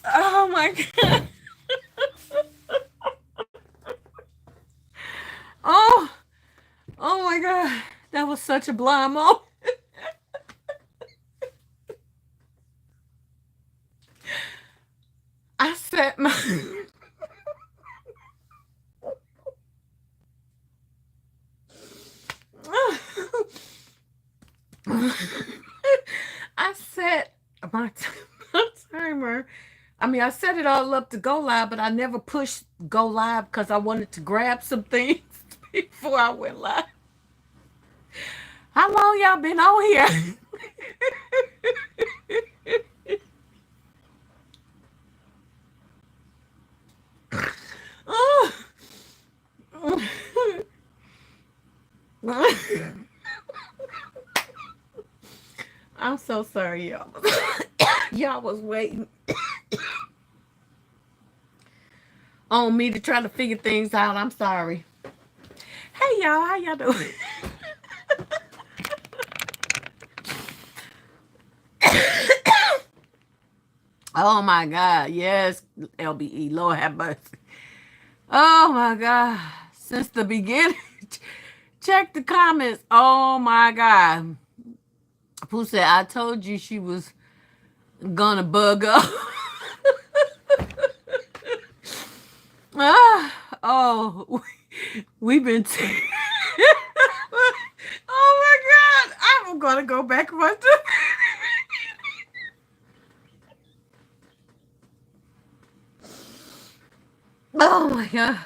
Oh my God. Oh, oh my God. That was such a blind moment. I set my I set my, my timer. I mean, I set it all up to go live, but I never pushed go live because I wanted to grab some things before I went live. How long y'all been on here? Oh. I'm so sorry, y'all. Y'all was waiting on me to try to figure things out. I'm sorry. Hey, y'all. How y'all doing? Oh, my God. Yes, LBE. Lord have mercy. Oh, my God. Since the beginning. Check the comments. Oh, my God. Who said, I told you she was gonna bug up? Ah, oh, we've been. Oh my God! I'm gonna go back one time. Oh my God!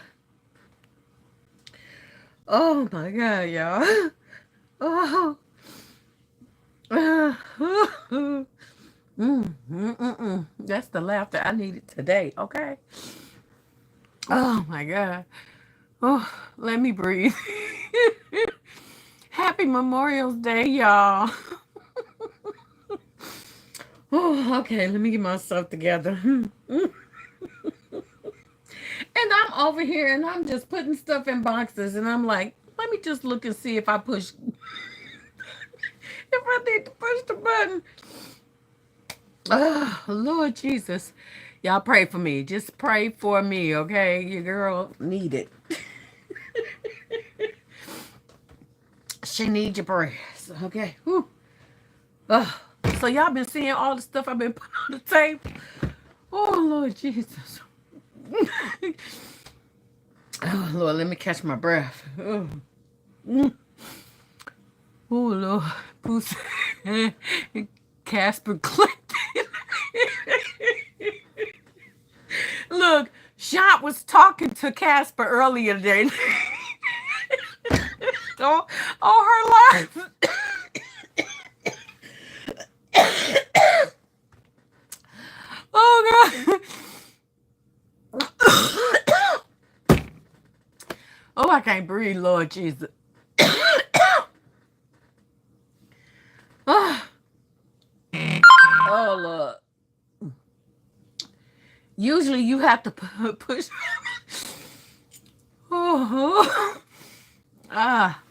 Oh my God, y'all! Oh, that's the laughter I needed today. Okay. Oh my God! Oh, let me breathe. Happy Memorial Day, y'all. Oh, okay, let me get myself together. And I'm over here and I'm just putting stuff in boxes and I'm like, let me just look and see if I push if I need to push the button. Oh, Lord Jesus. Y'all pray for me. Just pray for me, okay? Your girl need it. She needs your prayers. Okay. Whew. Oh, so y'all been seeing all the stuff I've been putting on the table. Oh Lord Jesus. Oh Lord, let me catch my breath. Oh, oh Lord. Who's Casper clicked it. Look, Shot was talking to Casper earlier today. on, on her live. Oh God. Oh, I can't breathe, Lord Jesus. Oh, oh Lord. Usually you have to push. Oh,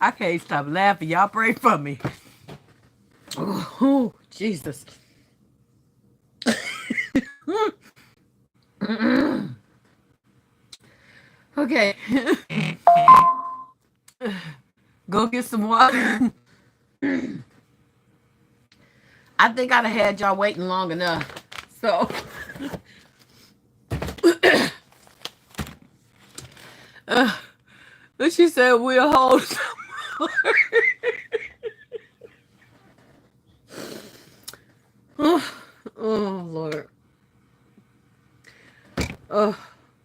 I can't stop laughing. Y'all pray for me. Oh, Jesus. Okay. Go get some water. I think I'd have had y'all waiting long enough. So, uh, she said we'll hold some more. Oh, oh, Lord. Oh,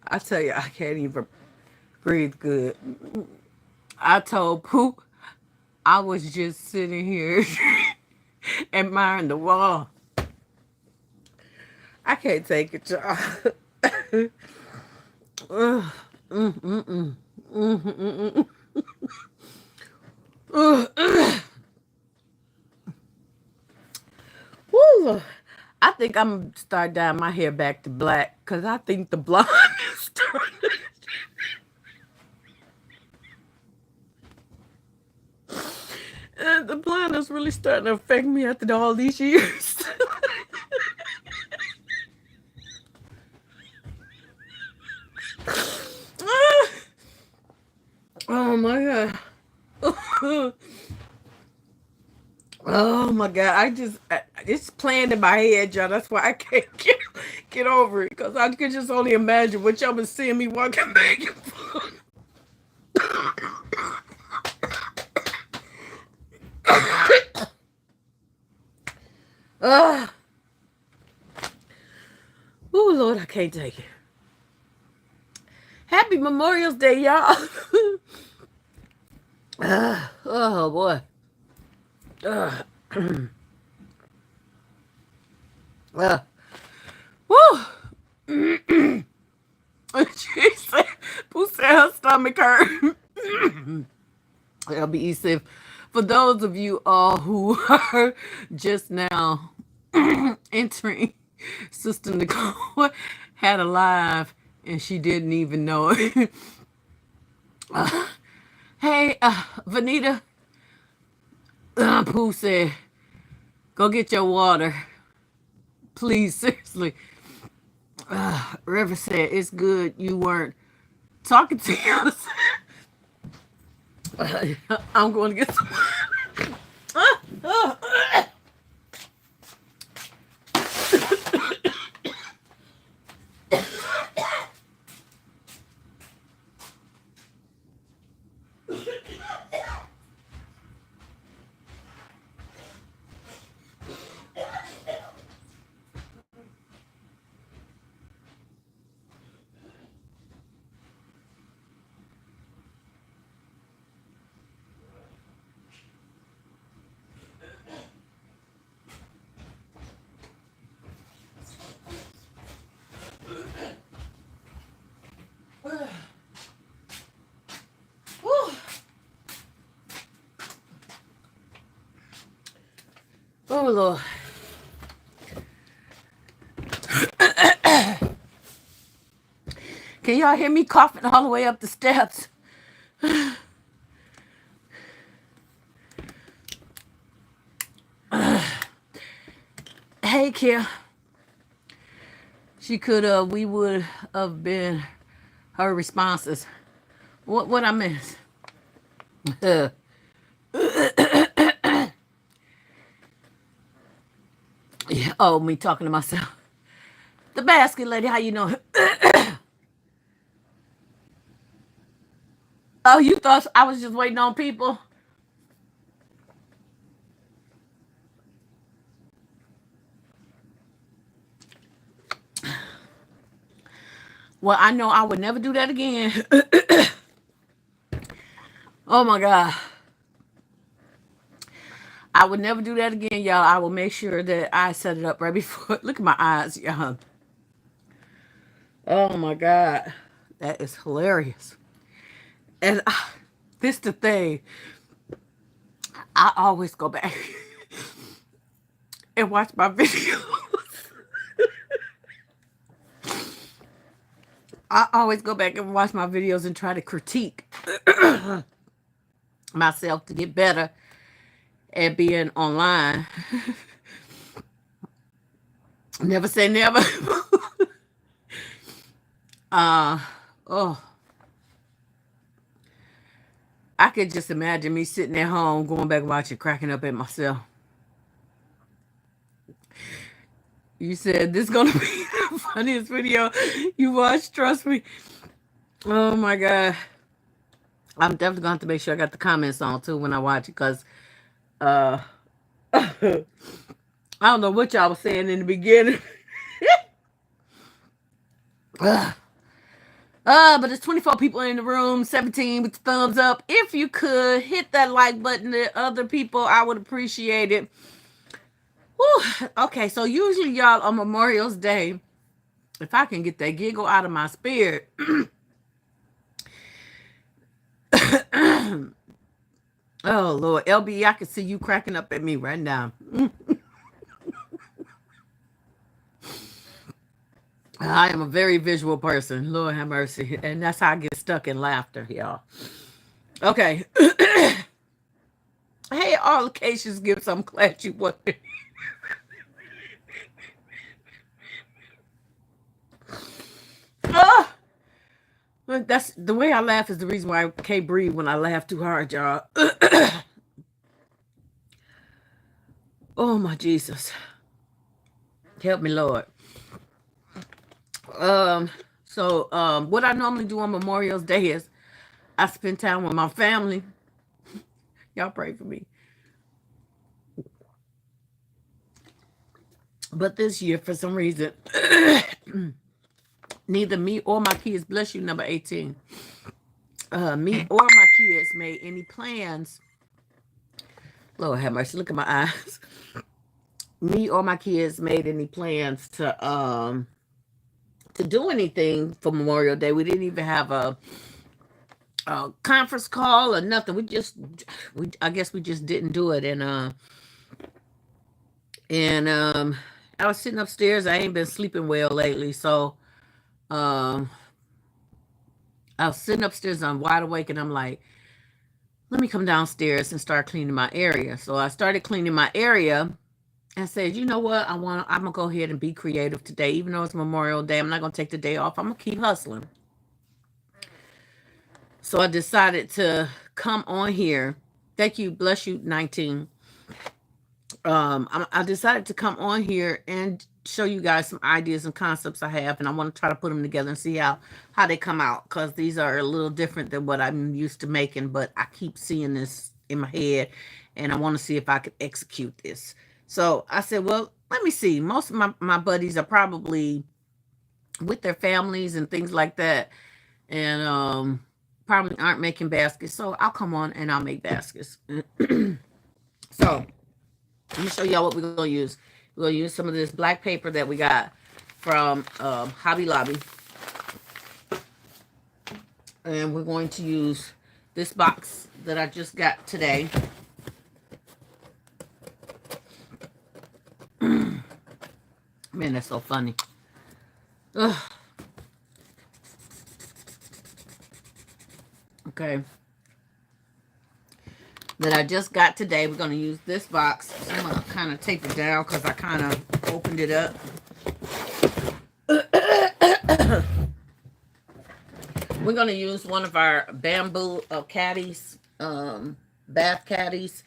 I tell you, I can't even breathe good. I told Pooh I was just sitting here admiring the wall. I can't take it, y'all. Uh, mm, mm, mm. Mm, mm, mm, mm. Woo. I think I'm gonna start dyeing my hair back to black because I think the blonde is starting. the blindness really starting to affect me after all these years. Oh my god. Oh my god. It's playing in my head, y'all. That's why I can't get over it. Because I can just only imagine what y'all been seeing me walking back and forth. Oh Lord, I can't take it. Happy Memorial's Day, y'all. Oh boy. Uh, woo. She said, Pooh said her stomach hurt. That'll be easy. For those of you all who are just now entering, Sister Nicole had a live and she didn't even know it. Hey, Vanita, Pooh said, go get your water. Please, seriously. River said, it's good you weren't talking to us. I'm going to get some. Oh, Lord. Can y'all hear me coughing all the way up the steps? Hey, Kia. She could we would have been her responses. What I miss? Yeah, oh, me talking to myself. The basket lady, how you know? Oh, you thought I was just waiting on people? Well, I know I would never do that again. Oh my God. I would never do that again, y'all. I will make sure that I set it up right before. Look at my eyes, y'all. Oh my God. That is hilarious. And this the thing. I always go back and watch my videos. I always go back and watch my videos and try to critique myself to get better at being online. Never say never. Oh, I could just imagine me sitting at home, going back watching, cracking up at myself. You said this is gonna be the funniest video you watched. Trust me. Oh my God. I'm definitely gonna have to make sure I got the comments on too when I watch it, because I don't know what y'all was saying in the beginning. But there's 24 people in the room, 17 with the thumbs up. If you could hit that like button to other people, I would appreciate it. Whew. Okay, so usually, y'all, on Memorial's Day, if I can get that giggle out of my spirit, oh Lord, LB, I can see you cracking up at me right now. I am a very visual person. Lord have mercy. And that's how I get stuck in laughter, y'all. Okay. Hey, all occasions gifts. I'm glad you wanted. Oh, that's the way I laugh is the reason why I can't breathe when I laugh too hard, y'all. Oh my Jesus. Help me, Lord. Um, what I normally do on Memorial's Day is I spend time with my family. Y'all pray for me. But this year, for some reason, neither me or my kids, bless you, number 18, me or my kids made any plans. Lord have mercy, look at my eyes. Me or my kids made any plans to do anything for Memorial Day. We didn't even have a conference call or nothing. I guess we just didn't do it. And I was sitting upstairs. I ain't been sleeping well lately, so um, I was sitting upstairs. I'm wide awake, and I'm like, let me come downstairs and start cleaning my area. So I started cleaning my area and said, you know what? I'm gonna go ahead and be creative today, even though it's Memorial Day. I'm not gonna take the day off. I'm gonna keep hustling. So I decided to come on here. Thank you, bless you, 19. I decided to come on here and show you guys some ideas and concepts I have, and I want to try to put them together and see how they come out, because these are a little different than what I'm used to making, but I keep seeing this in my head, and I want to see if I could execute this. So I said, well, let me see. Most of my buddies are probably with their families and things like that, and probably aren't making baskets, so I'll come on and I'll make baskets. So let me show y'all what we're going to use. We're going to use some of this black paper that we got from Hobby Lobby. And we're going to use this box that I just got today. Man, that's so funny. Ugh. Okay. That I just got today. We're going to use this box. So I'm going to kind of tape it down because I kind of opened it up. We're going to use one of our bamboo caddies, bath caddies.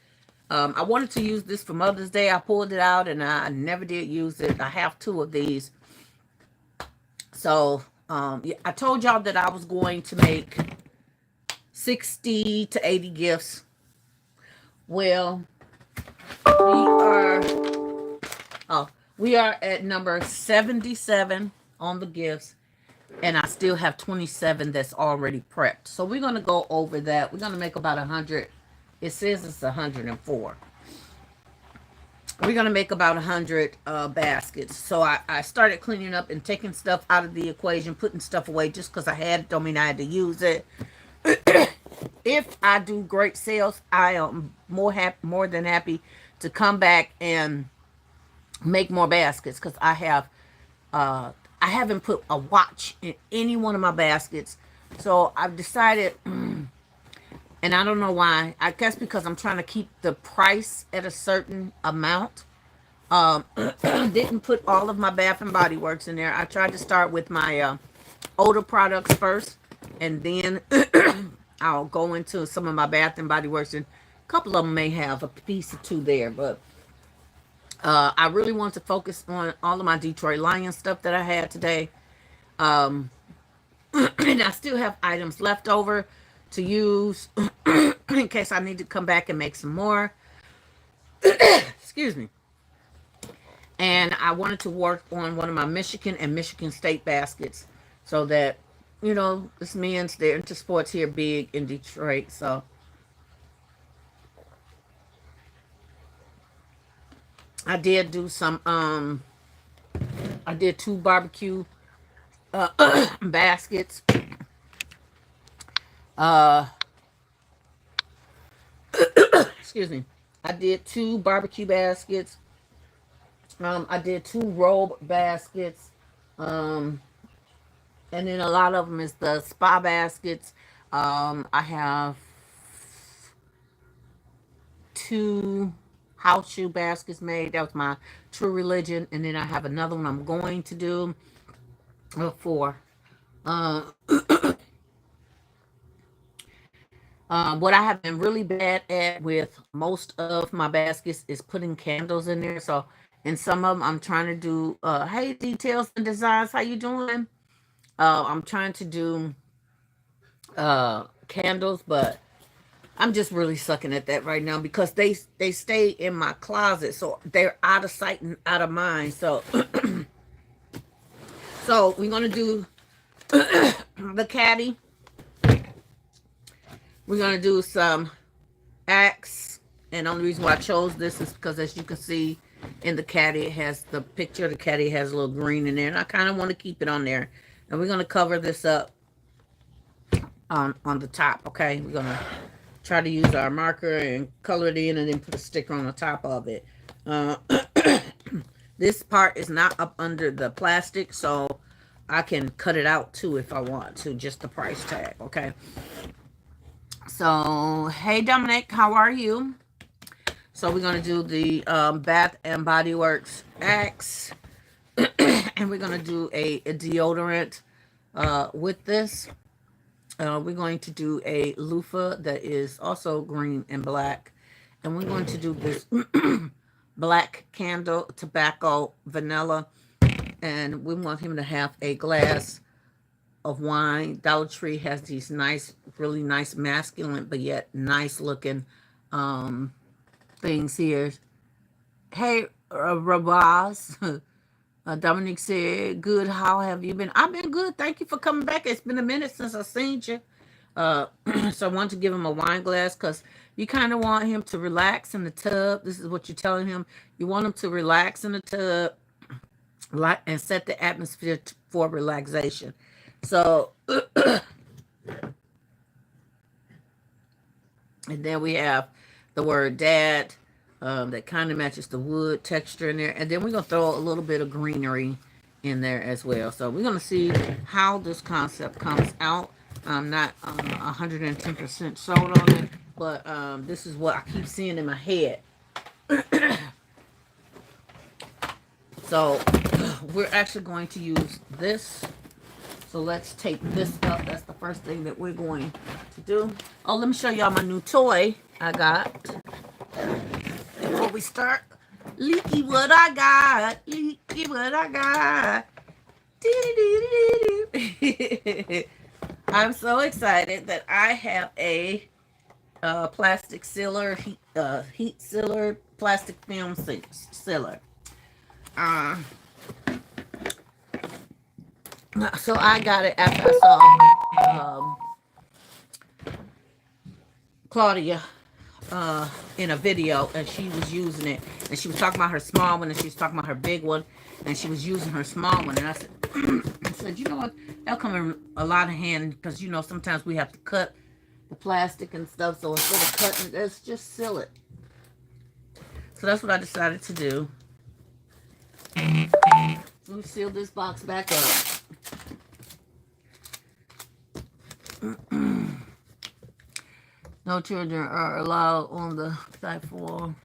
I wanted to use this for Mother's Day. I pulled it out and I never did use it. I have 2 of these. So I told y'all that I was going to make 60 to 80 gifts. Well, we are at number 77 on the gifts, and I still have 27 that's already prepped. So we're going to go over that. We're going to make about 100. It says it's 104. We're going to make about 100 baskets. So I started cleaning up and taking stuff out of the equation, putting stuff away just because I had it. Don't mean I had to use it. If I do great sales, I am more than happy to come back and make more baskets, because I haven't put a watch in any one of my baskets. So I've decided, and I don't know why. I guess because I'm trying to keep the price at a certain amount. Didn't put all of my Bath and Body Works in there. I tried to start with my older products first, and then I'll go into some of my Bath and Body Works, and a couple of them may have a piece or 2 there, but I really want to focus on all of my Detroit Lions stuff that I had today. And I still have items left over to use in case I need to come back and make some more. Excuse me. And I wanted to work on one of my Michigan and Michigan State baskets, so that, this men's, they're into sports here big in Detroit. So I did do some, I did 2 barbecue baskets. Excuse me. I did 2 barbecue baskets. I did 2 robe baskets. And then a lot of them is the spa baskets. I have 2 house shoe baskets made. That was my True Religion. And then I have another one I'm going to do for what I have been really bad at with most of my baskets is putting candles in there. So in some of them, I'm trying to do, hey, Details and Designs, how you doing? I'm trying to do candles, but I'm just really sucking at that right now because they stay in my closet, so they're out of sight and out of mind. So so we're gonna do the caddy. We're gonna do some axe, and the only reason why I chose this is because, as you can see in the caddy, it has the picture of the caddy has a little green in there, and I kind of want to keep it on there. And we're gonna cover this up on the top. Okay, we're gonna try to use our marker and color it in, and then put a sticker on the top of it. This part is not up under the plastic, so I can cut it out too if I want to, just the price tag. Okay, so hey Dominic, how are you? So we're going to do the Bath and Body Works Axe. And we're going to do a deodorant with this. We're going to do a loofah that is also green and black. And we're going to do this black candle, tobacco, vanilla. And we want him to have a glass of wine. Dollar Tree has these nice, really nice masculine, but yet nice looking things here. Hey, Rabaz. Dominic said, good, how have you been? I've been good. Thank you for coming back. It's been a minute since I've seen you. So I want to give him a wine glass because you kind of want him to relax in the tub. This is what you're telling him. You want him to relax in the tub and set the atmosphere for relaxation. So, and then we have the word dad. That kind of matches the wood texture in there. And then we're going to throw a little bit of greenery in there as well. So we're going to see how this concept comes out. I'm not 110% sold on it, but this is what I keep seeing in my head. So we're actually going to use this. So let's tape this up. That's the first thing that we're going to do. Oh, let me show y'all my new toy I got. Before we start, leaky what I got, leaky what I got. I'm so excited that I have a plastic sealer, heat sealer, plastic film sealer. So I got it after I saw Claudia in a video, and she was using it, and she was talking about her small one, and she was talking about her big one, and she was using her small one, and I said, you know what, that'll come in a lot of hand, because you know sometimes we have to cut the plastic and stuff, so instead of cutting it, let's just seal it. So that's what I decided to do. Let me seal this box back up. No children are allowed on the platform.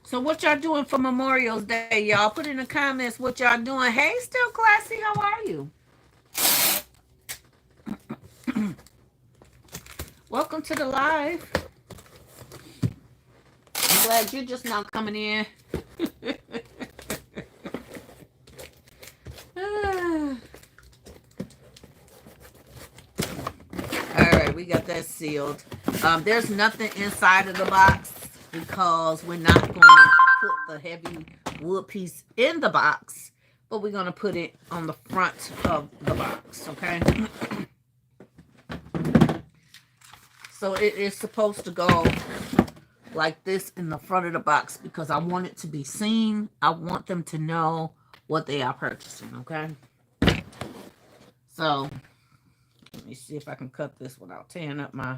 So what y'all doing for Memorial Day, y'all? Put in the comments what y'all doing. Hey, Still Classy, how are you? Welcome to the live. I'm glad you're just now coming in. All right, we got that sealed. There's nothing inside of the box because we're not going to put the heavy wood piece in the box, but we're going to put it on the front of the box, okay? So it is supposed to go like this in the front of the box because I want it to be seen. I want them to know what they are purchasing, okay? So let me see if I can cut this without tearing up my...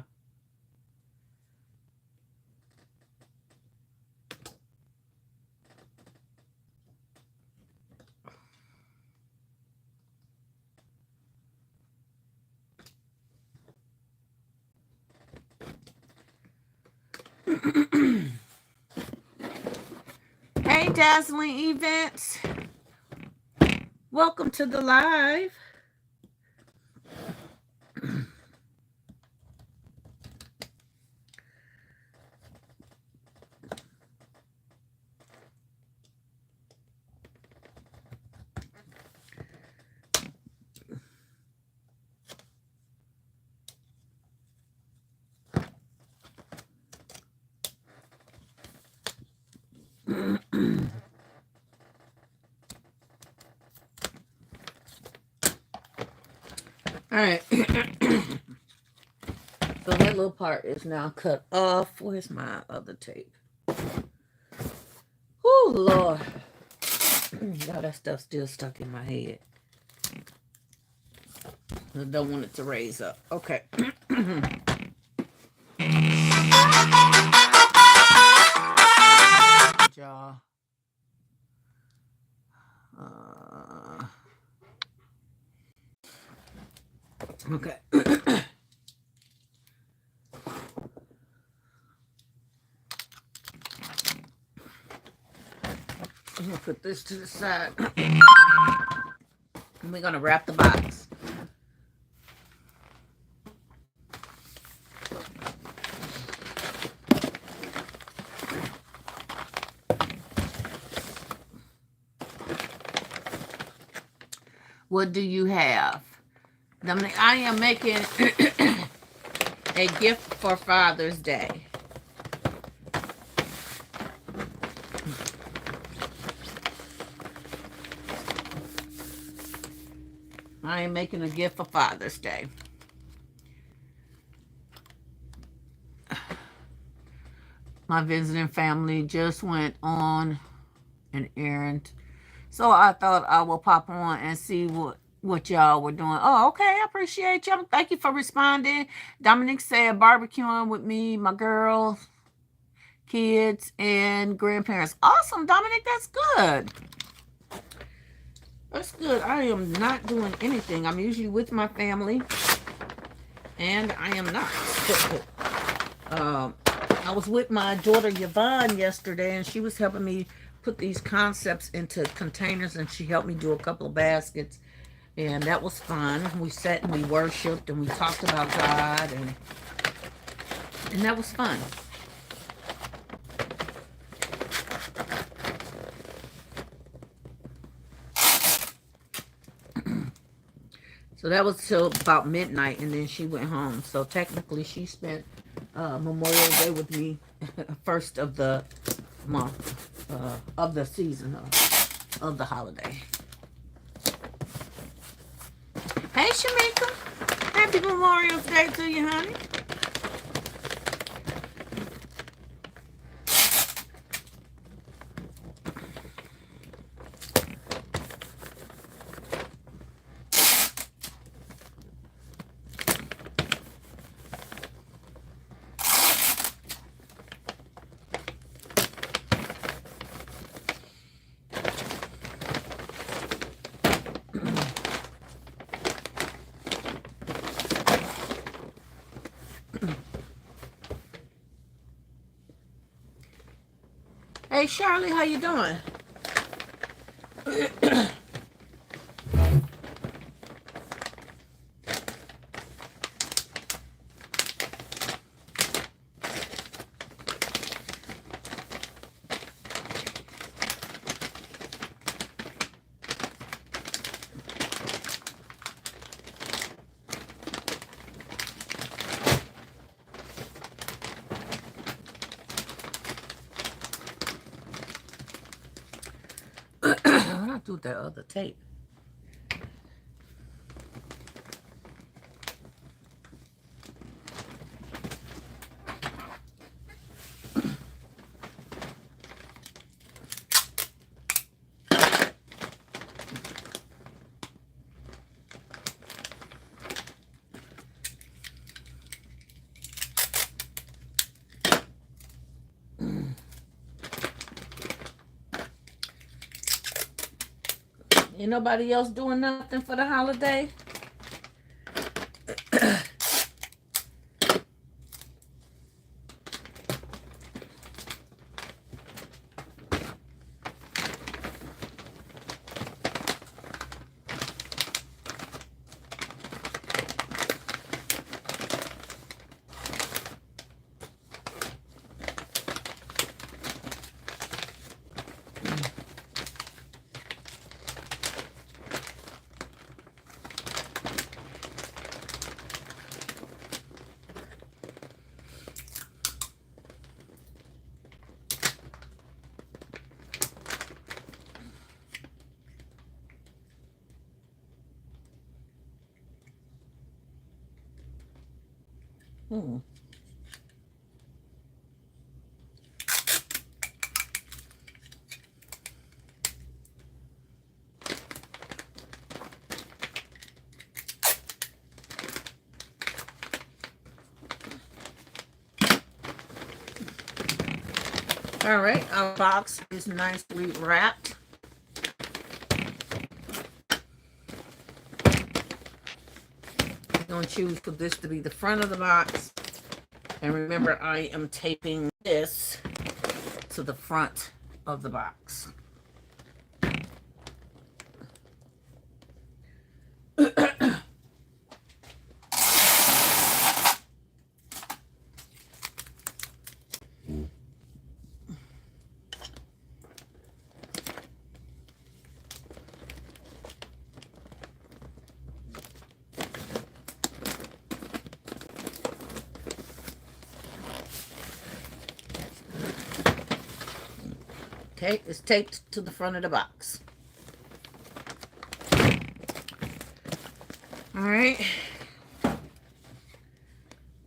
Hey, Dazzling Events. Welcome to the live. All right. So that little part is now cut off. Where's my other tape? Oh, Lord. Y'all, that stuff's still stuck in my head. I don't want it to raise up. Okay. Y'all. Okay. I'm gonna put this to the side. And we're gonna wrap the box. What do you have? I am making a gift for Father's Day. I am making a gift for Father's Day. My visiting family just went on an errand, so I thought I will pop on and see what y'all were doing. Oh, okay. I appreciate y'all. Thank you for responding. Dominic said barbecuing with me, my girls, kids, and grandparents. Awesome, Dominic. That's good. That's good. I am not doing anything. I'm usually with my family, and I am not. I was with my daughter Yvonne yesterday, and she was helping me put these concepts into containers, and she helped me do a couple of baskets, and that was fun. We sat and we worshiped, and we talked about God, and that was fun. So that was till about midnight, and then she went home. So technically, she spent Memorial Day with me, first of the month, of the season, of the holiday. Hey, Shamika. Happy Memorial Day to you, honey. Hey, Charlie, how you doing? What I do with that other tape? Ain't nobody else doing nothing for the holiday? Hmm. All right, our box is nicely wrapped. I'm going to choose for this to be the front of the box. And remember, I am taping this to the front of the box. Okay, it's taped to the front of the box. All right.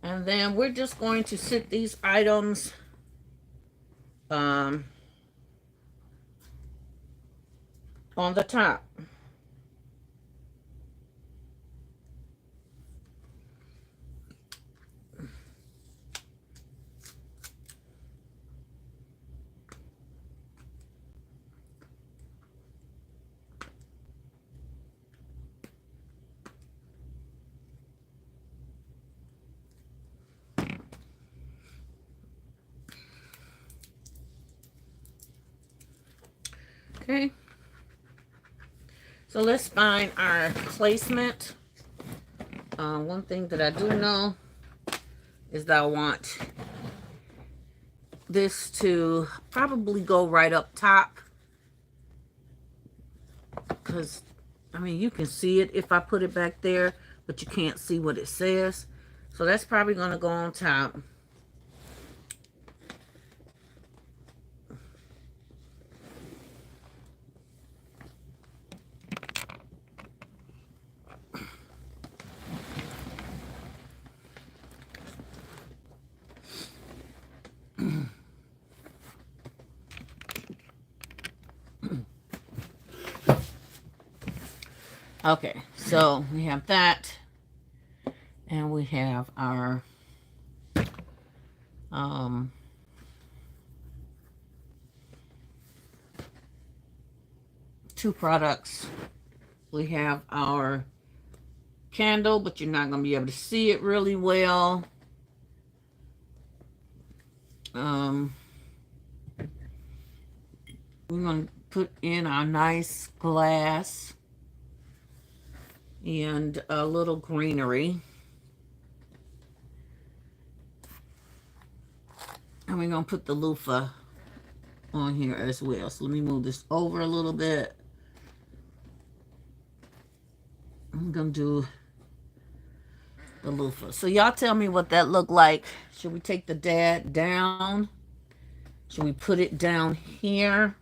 And then we're just going to sit these items on the top. Okay. So let's find our placement. One thing that I do know is that I want this to probably go right up top, because I mean you can see it if I put it back there, but you can't see what it says. So that's probably going to go on top. Okay, so we have that, and we have our two products. We have our candle, but you're not going to be able to see it really well. We're going to put in our nice glass and a little greenery. And we're going to put the loofah on here as well. So let me move this over a little bit. I'm going to do the loofah. So y'all tell me what that looked like. Should we take the dad down? Should we put it down here?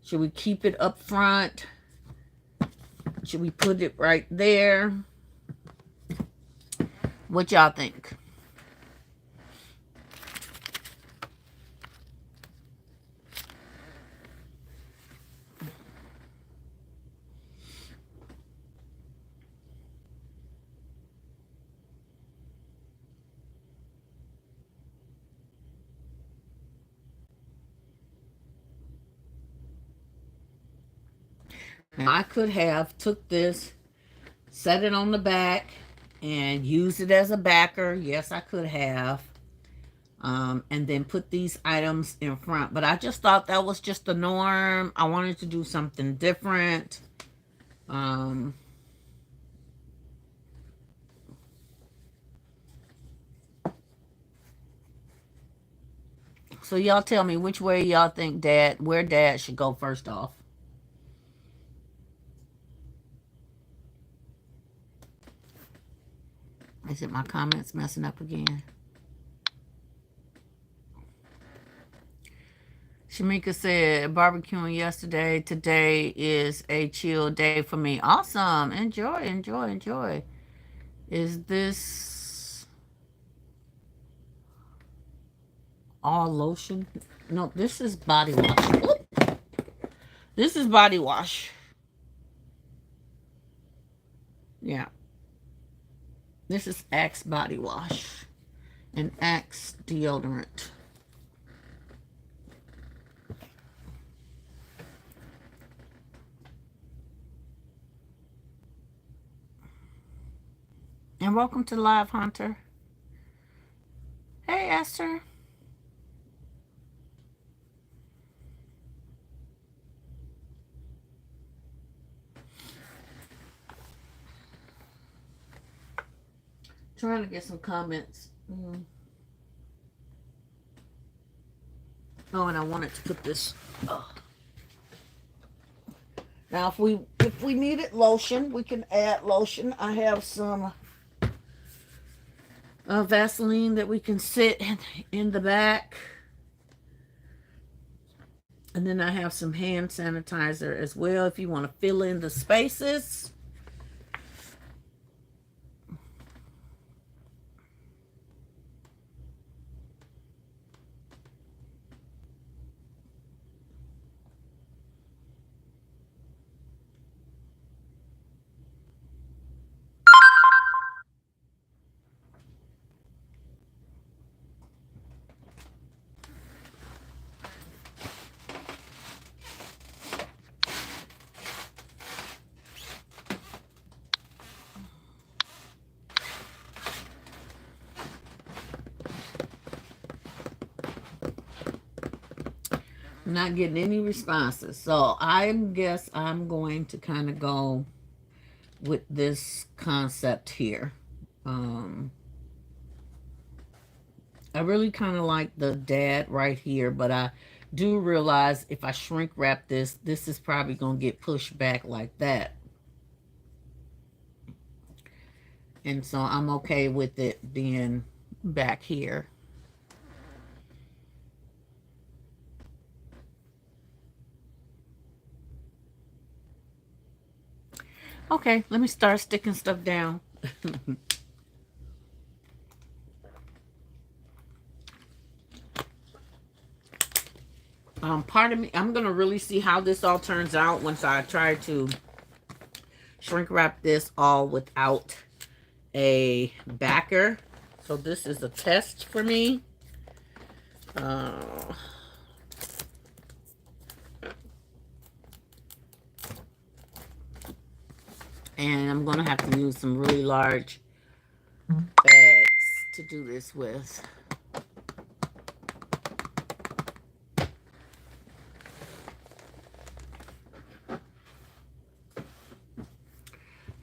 Should we keep it up front? Should we put it right there? What y'all think? Now, I could have took this, set it on the back, and used it as a backer. Yes, I could have. And then put these items in front. But I just thought that was just the norm. I wanted to do something different. So y'all tell me which way y'all think where dad should go first off. Is it my comments messing up again? Shamika said, barbecuing yesterday. Today is a chill day for me. Awesome. Enjoy, enjoy, enjoy. Is this all lotion. No, this is body wash. Oop. This is body wash. Yeah. This is Axe body wash and Axe deodorant. And welcome to Live Hunter. Hey, Esther. Trying to get some comments. Oh, and I wanted to put this. Oh. Now, if we needed lotion, we can add lotion. I have some Vaseline that we can sit in the back. And then I have some hand sanitizer as well if you want to fill in the spaces. I'm not getting any responses. So I guess I'm going to kind of go with this concept here. I really kind of like the dad right here, but I do realize if I shrink wrap this, this is probably going to get pushed back like that. And so I'm okay with it being back here. Okay, let me start sticking stuff down. Part of me, I'm going to really see how this all turns out once I try to shrink wrap this all without a backer. So this is a test for me. And I'm going to have to use some really large bags to do this with.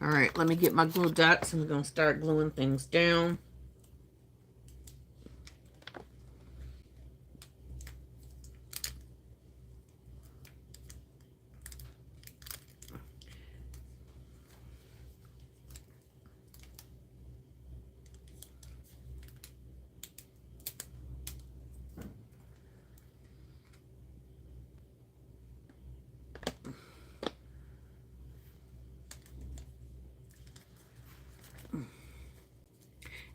All right, let me get my glue dots. I'm going to start gluing things down.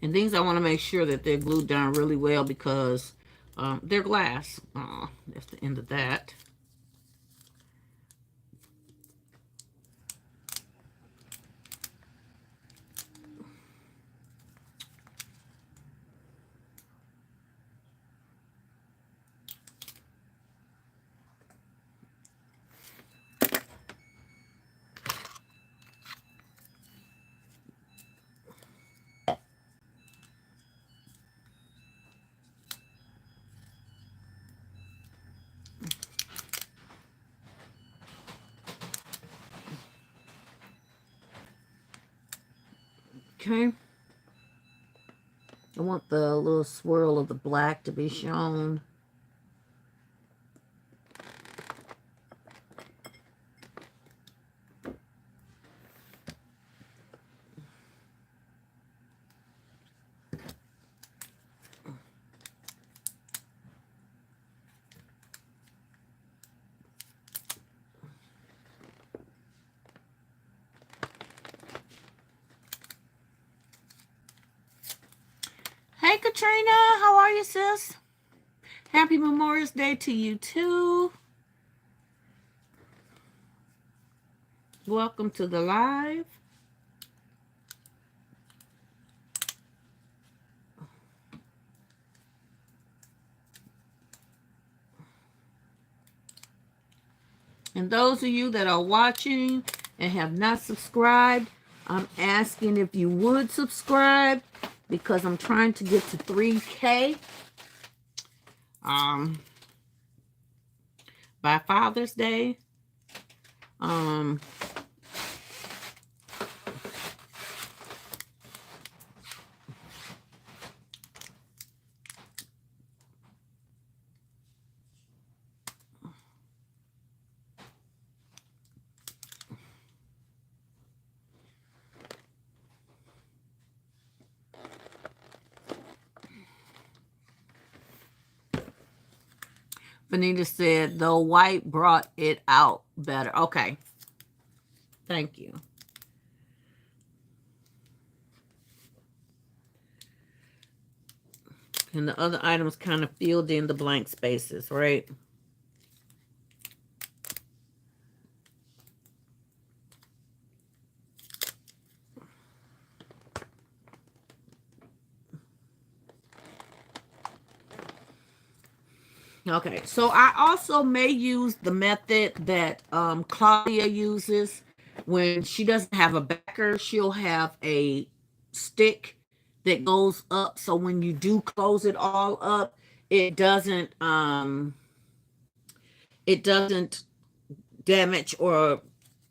And things I want to make sure that they're glued down really well because they're glass. That's the end of that. Okay. I want the little swirl of the black to be shown. Hey, Katrina. How are you, sis? Happy Memorial Day to you too. Welcome to the live. And those of you that are watching and have not subscribed, I'm asking if you would subscribe because I'm trying to get to 3K by Father's Day. Vanita said, though white brought it out better. Okay. Thank you. And the other items kind of filled in the blank spaces, right? Okay, so I also may use the method that Claudia uses. When she doesn't have a backer, she'll have a stick that goes up. So when you do close it all up, it doesn't damage or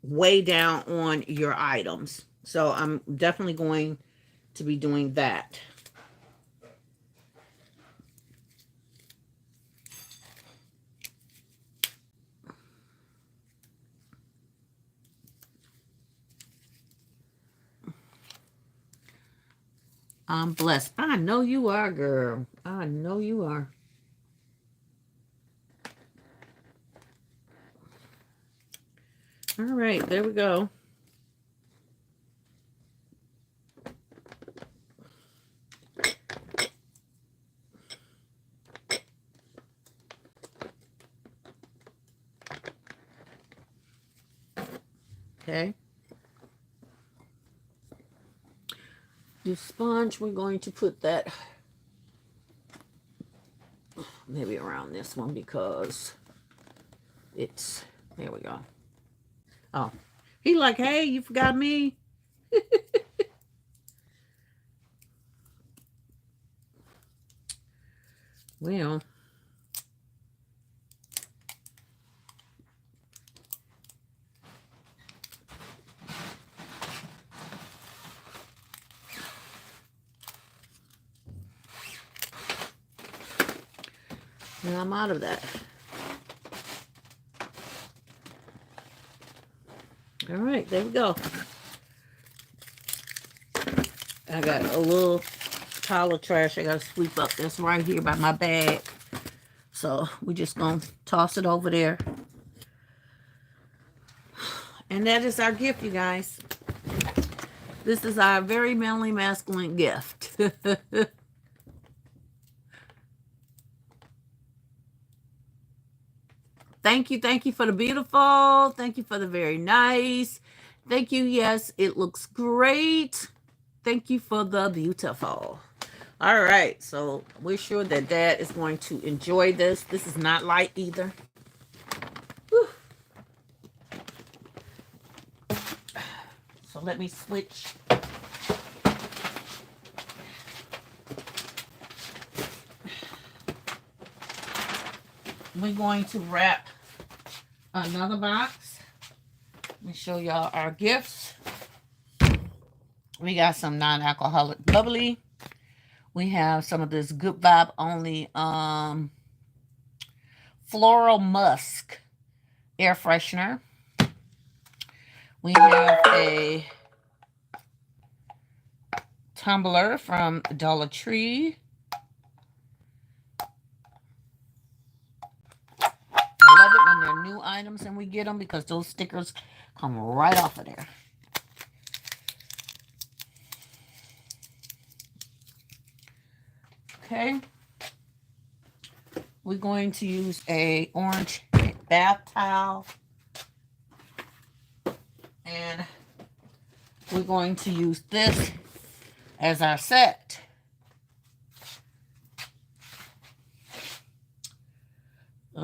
weigh down on your items. So I'm definitely going to be doing that. I'm blessed. I know you are, girl. I know you are. All right, there we go. Okay. The sponge, we're going to put that maybe around this one because it's, there we go. Oh, he like, hey, you forgot me. Well, and I'm out of that. All right, there we go. I got a little pile of trash I got to sweep up. That's right here by my bag. So we're just going to toss it over there. And that is our gift, you guys. This is our very manly masculine gift. Thank you for the beautiful. Thank you for the very nice. Thank you. Yes, it looks great. Thank you for the beautiful. All right, so we're sure that Dad is going to enjoy this. This is not light either. Whew. So let me switch. We're going to wrap another box. Let me show y'all our gifts. We got some non-alcoholic bubbly. We have some of this Good Vibe Only floral musk air freshener. We have a tumbler from Dollar Tree. I love it when they're new items and we get them because those stickers come right off of there. Okay. we're going to use a orange bath towel. And we're going to use this as our set. I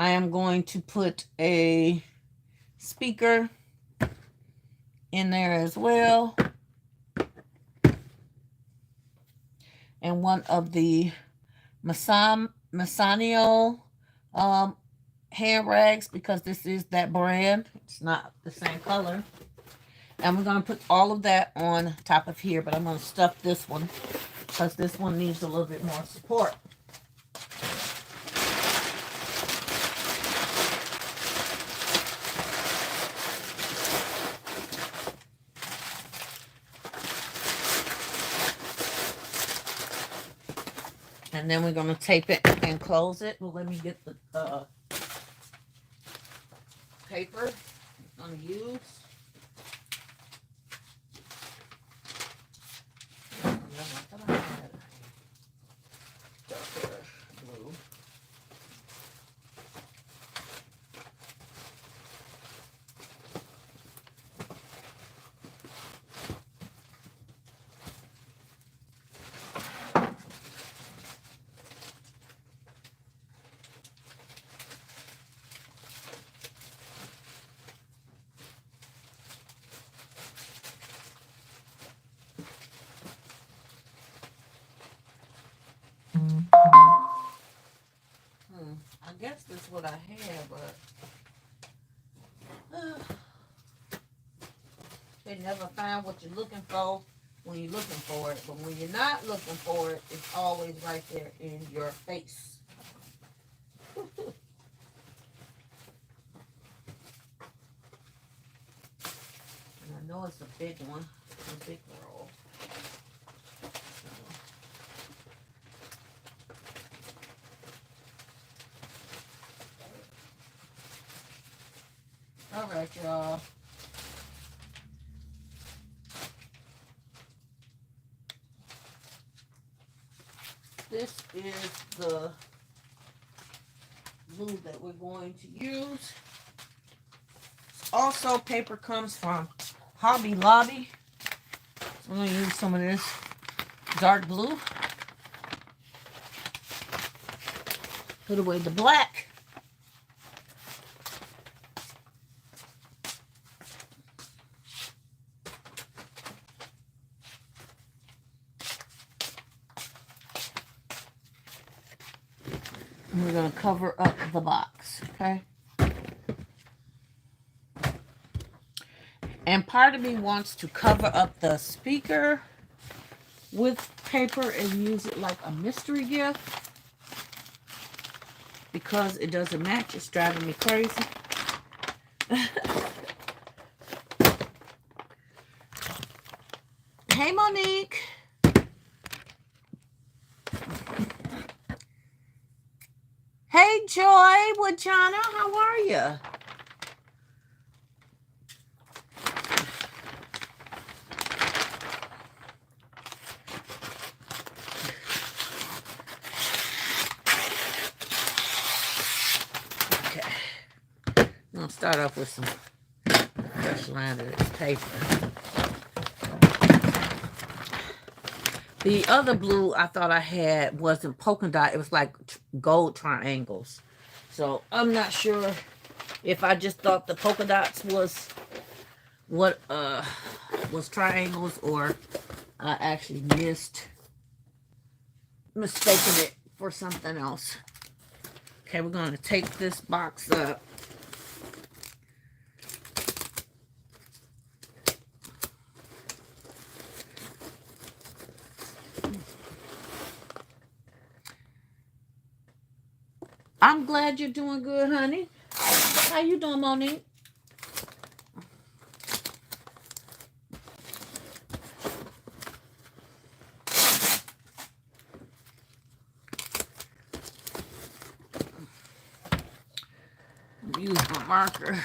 am going to put a speaker in there as well. And one of the Massanio hand rags, because this is that brand. It's not the same color. And we're going to put all of that on top of here, but I'm going to stuff this one because this one needs a little bit more support. And then we're going to tape it and close it. Well, let me get the paper I'm going to use. I guess that's what I had, but they never find what you're looking for when you're looking for it. But when you're not looking for it, it's always right there in your face. And I know it's a big one, a big roll. All right, y'all. This is the glue that we're going to use. Also, paper comes from Hobby Lobby. So I'm going to use some of this dark blue. Put away the black. We're going to cover up the box, okay? And part of me wants to cover up the speaker with paper and use it like a mystery gift because it doesn't match. It's driving me crazy. Hey, Monique. Hey, Joy Woodchana, how are you? Okay. I'm going to start off with some fresh liner paper. The other blue I thought I had wasn't polka dot. It was like gold triangles. So I'm not sure if I just thought the polka dots was what was triangles or I actually mistaken it for something else. Okay, we're going to take this box up. I'm glad you're doing good, honey. How you doing, Monique? Use my marker.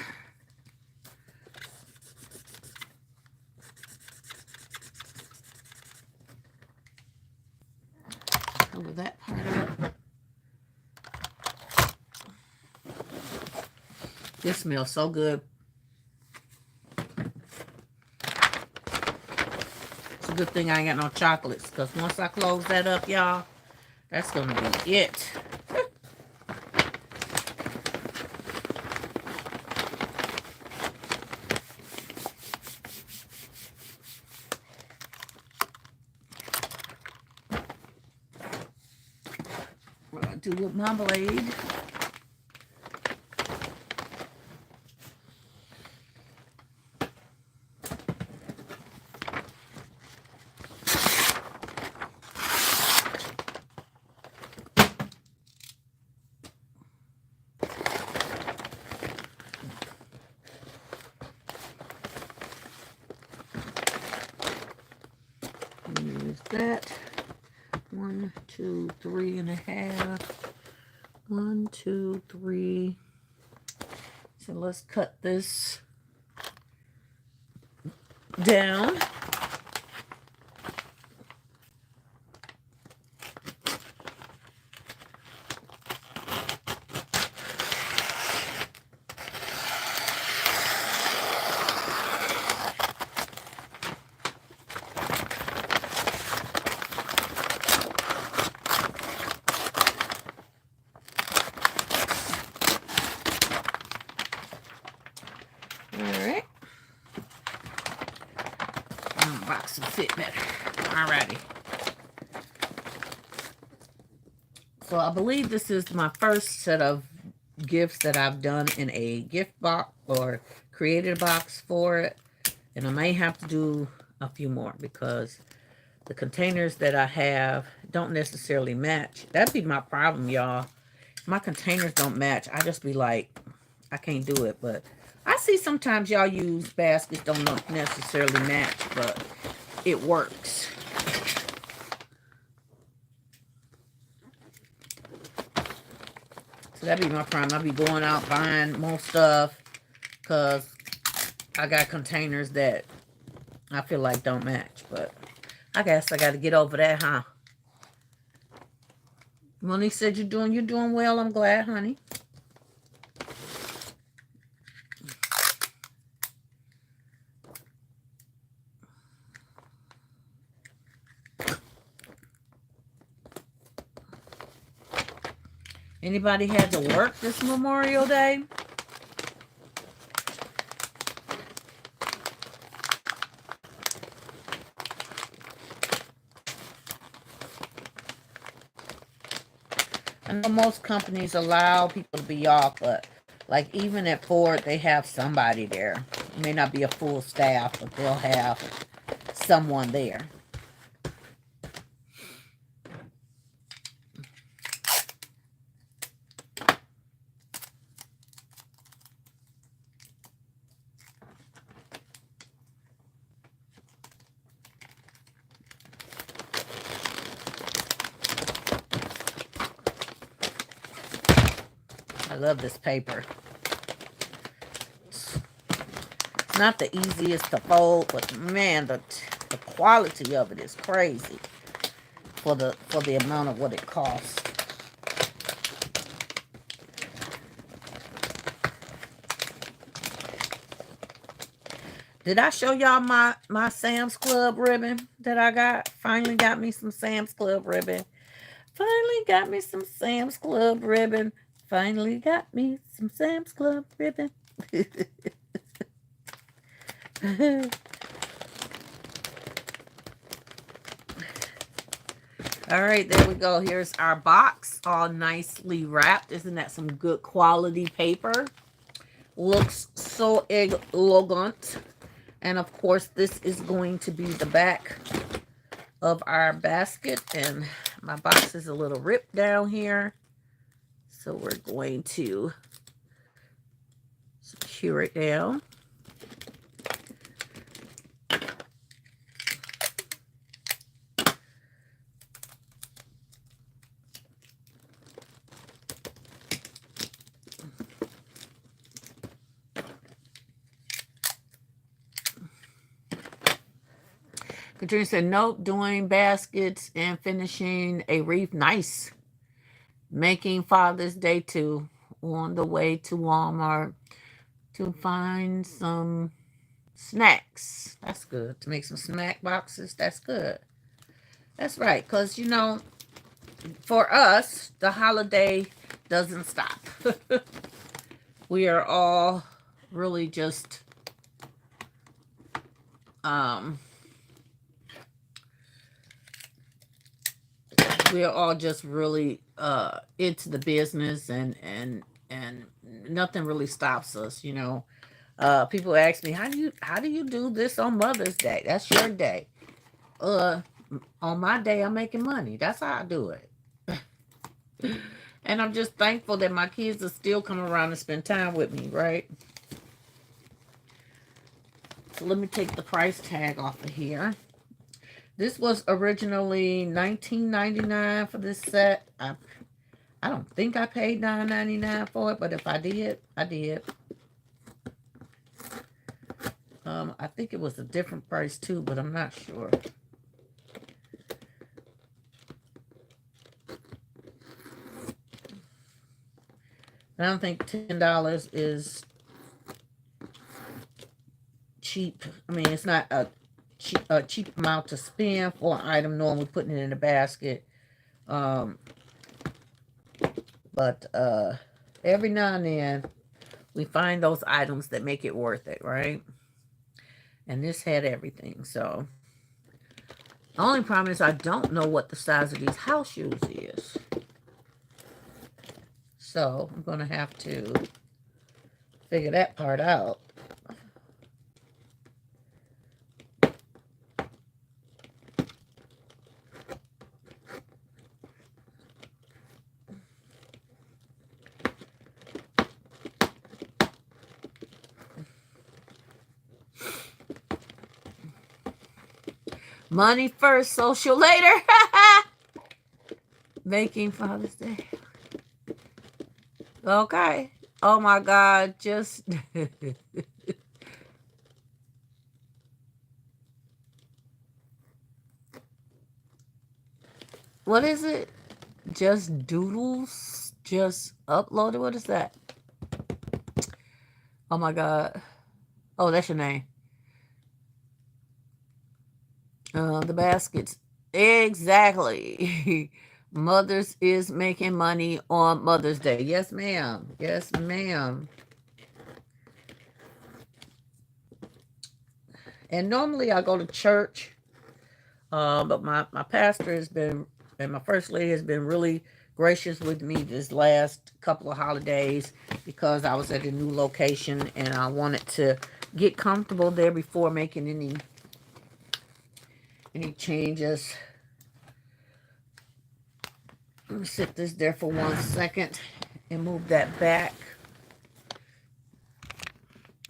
that part up. This smells so good. It's a good thing I ain't got no chocolates, because once I close that up, y'all, that's going to be it. What I do with my blade. Use that. 1, 2, 3.5. 1, 2, 3. So let's cut this down. Alright. Box will fit better. Alrighty. So I believe this is my first set of gifts that I've done in a gift box or created a box for it. And I may have to do a few more because the containers that I have don't necessarily match. That'd be my problem, y'all. My containers don't match. I just be like, I can't do it. But I see sometimes y'all use baskets don't necessarily match, but it works. So that'd be my problem. I'll be going out buying more stuff because I got containers that I feel like don't match. But I guess I got to get over that, huh? Monique said you're doing well. I'm glad, honey. Anybody had to work this Memorial Day? I know most companies allow people to be off, but like even at Ford, they have somebody there. It may not be a full staff, but they'll have someone there. I love this paper. It's not the easiest to fold, but man, the quality of it is crazy for the amount of what it costs. Did I show y'all my Sam's Club ribbon that I got? Finally got me some Sam's Club ribbon. Finally got me some Sam's Club ribbon. Finally got me some Sam's Club ribbon. All right, there we go. Here's our box, all nicely wrapped. Isn't that some good quality paper? Looks so elegant. And of course, this is going to be the back of our basket. And my box is a little ripped down here. So we're going to secure it down. Katrina said, nope, doing baskets and finishing a wreath. Nice. Making Father's Day too. On the way to Walmart to find some snacks. That's good. To make some snack boxes. That's good. That's right. Because, you know, for us, the holiday doesn't stop. We are all really just we are all just really into the business, and nothing really stops us, you know. People ask me, how do you do this on Mother's Day? That's your day. uh on my day, I'm making money. That's how I do it. And I'm just thankful that my kids are still coming around and spend time with me, right? So let me take the price tag off of here. This was originally $19.99 for this set. I don't think I paid $9.99 for it, but if I did, I did. I think it was a different price too, but I'm not sure. I don't think $10 is cheap. I mean, it's not a cheap amount to spend for an item, normally putting it in a basket. But every now and then we find those items that make it worth it, right? And this had everything. So the only problem is I don't know what the size of these house shoes is. So I'm going to have to figure that part out. Money first, social later. Making Father's Day. Okay. Oh my God. Just. What is it? Just doodles? Just uploaded? What is that? Oh my God. Oh, that's your name. The baskets. Exactly. Mothers is making money on Mother's Day. Yes, ma'am. Yes, ma'am. And normally I go to church, but my pastor has been, and my first lady has been really gracious with me this last couple of holidays because I was at a new location and I wanted to get comfortable there before making any changes. Let me sit this there for 1 second and move that back.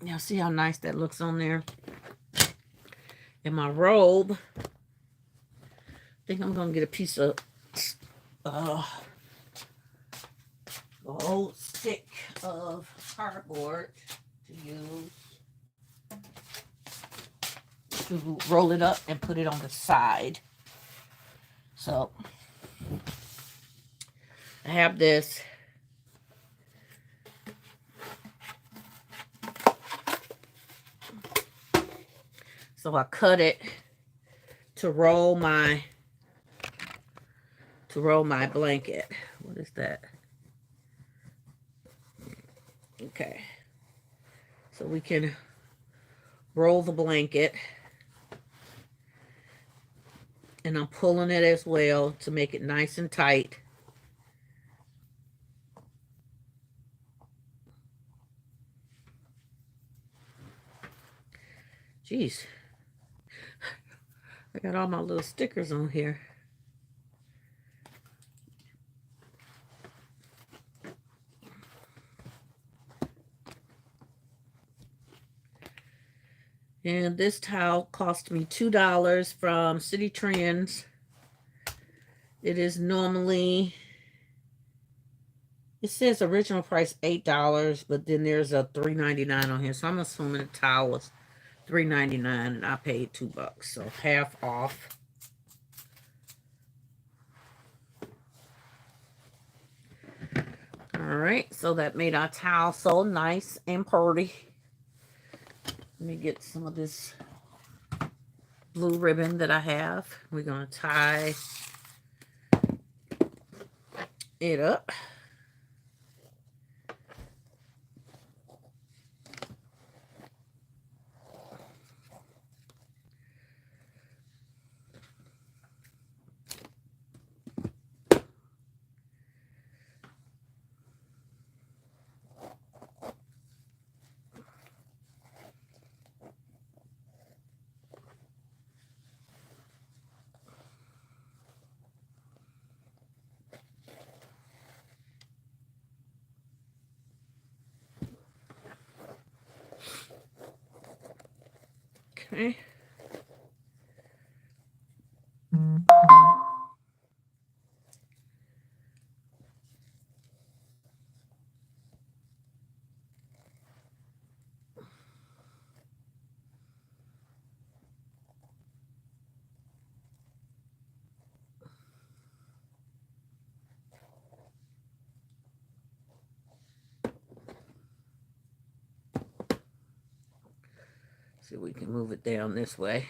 Now see how nice that looks on there. And my robe, I think I'm gonna get a piece of a whole stick of cardboard to use to roll it up and put it on the side. So I have this. So I cut it to roll my blanket. What is that? Okay. So we can roll the blanket. And I'm pulling it as well to make it nice and tight. Jeez. I got all my little stickers on here. And this towel cost me $2 from City Trends. It is normally, it says original price $8, but then there's a $3.99 on here. So I'm assuming the towel was $3.99 and I paid $2, so half off. All right, so that made our towel so nice and pretty. Let me get some of this blue ribbon that I have. We're going to tie it up. Okay. See if we can move it down this way.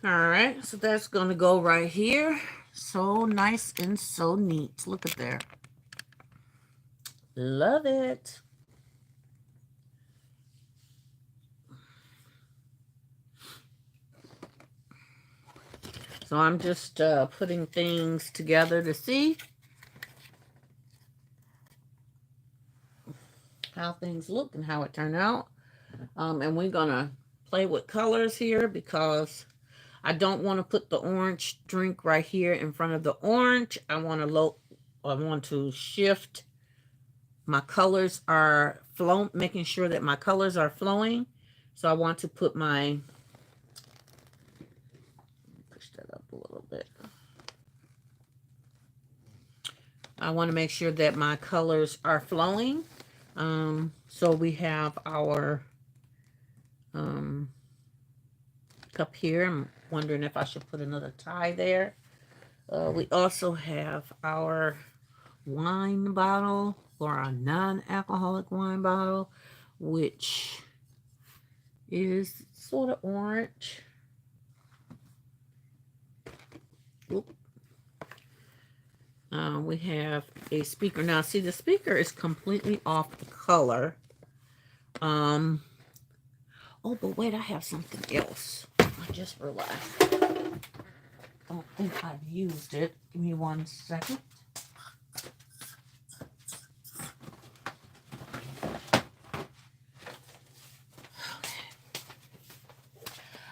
All right, so that's going to go right here. So nice and so neat. Look at there. Love it. So I'm just putting things together to see how things look and how it turned out. And we're going to play with colors here because I don't want to put the orange drink right here in front of the orange. I want to shift my colors are flow, making sure that my colors are flowing. So I want to put my, push that up a little bit. I want to make sure that my colors are flowing. So we have our cup here. I'm wondering if I should put another tie there. We also have our wine bottle, or a non-alcoholic wine bottle, which is sort of orange. Oop. We have a speaker. Now, see, the speaker is completely off the color. Oh, but wait, I have something else. I just realized. I don't think I've used it. Give me 1 second.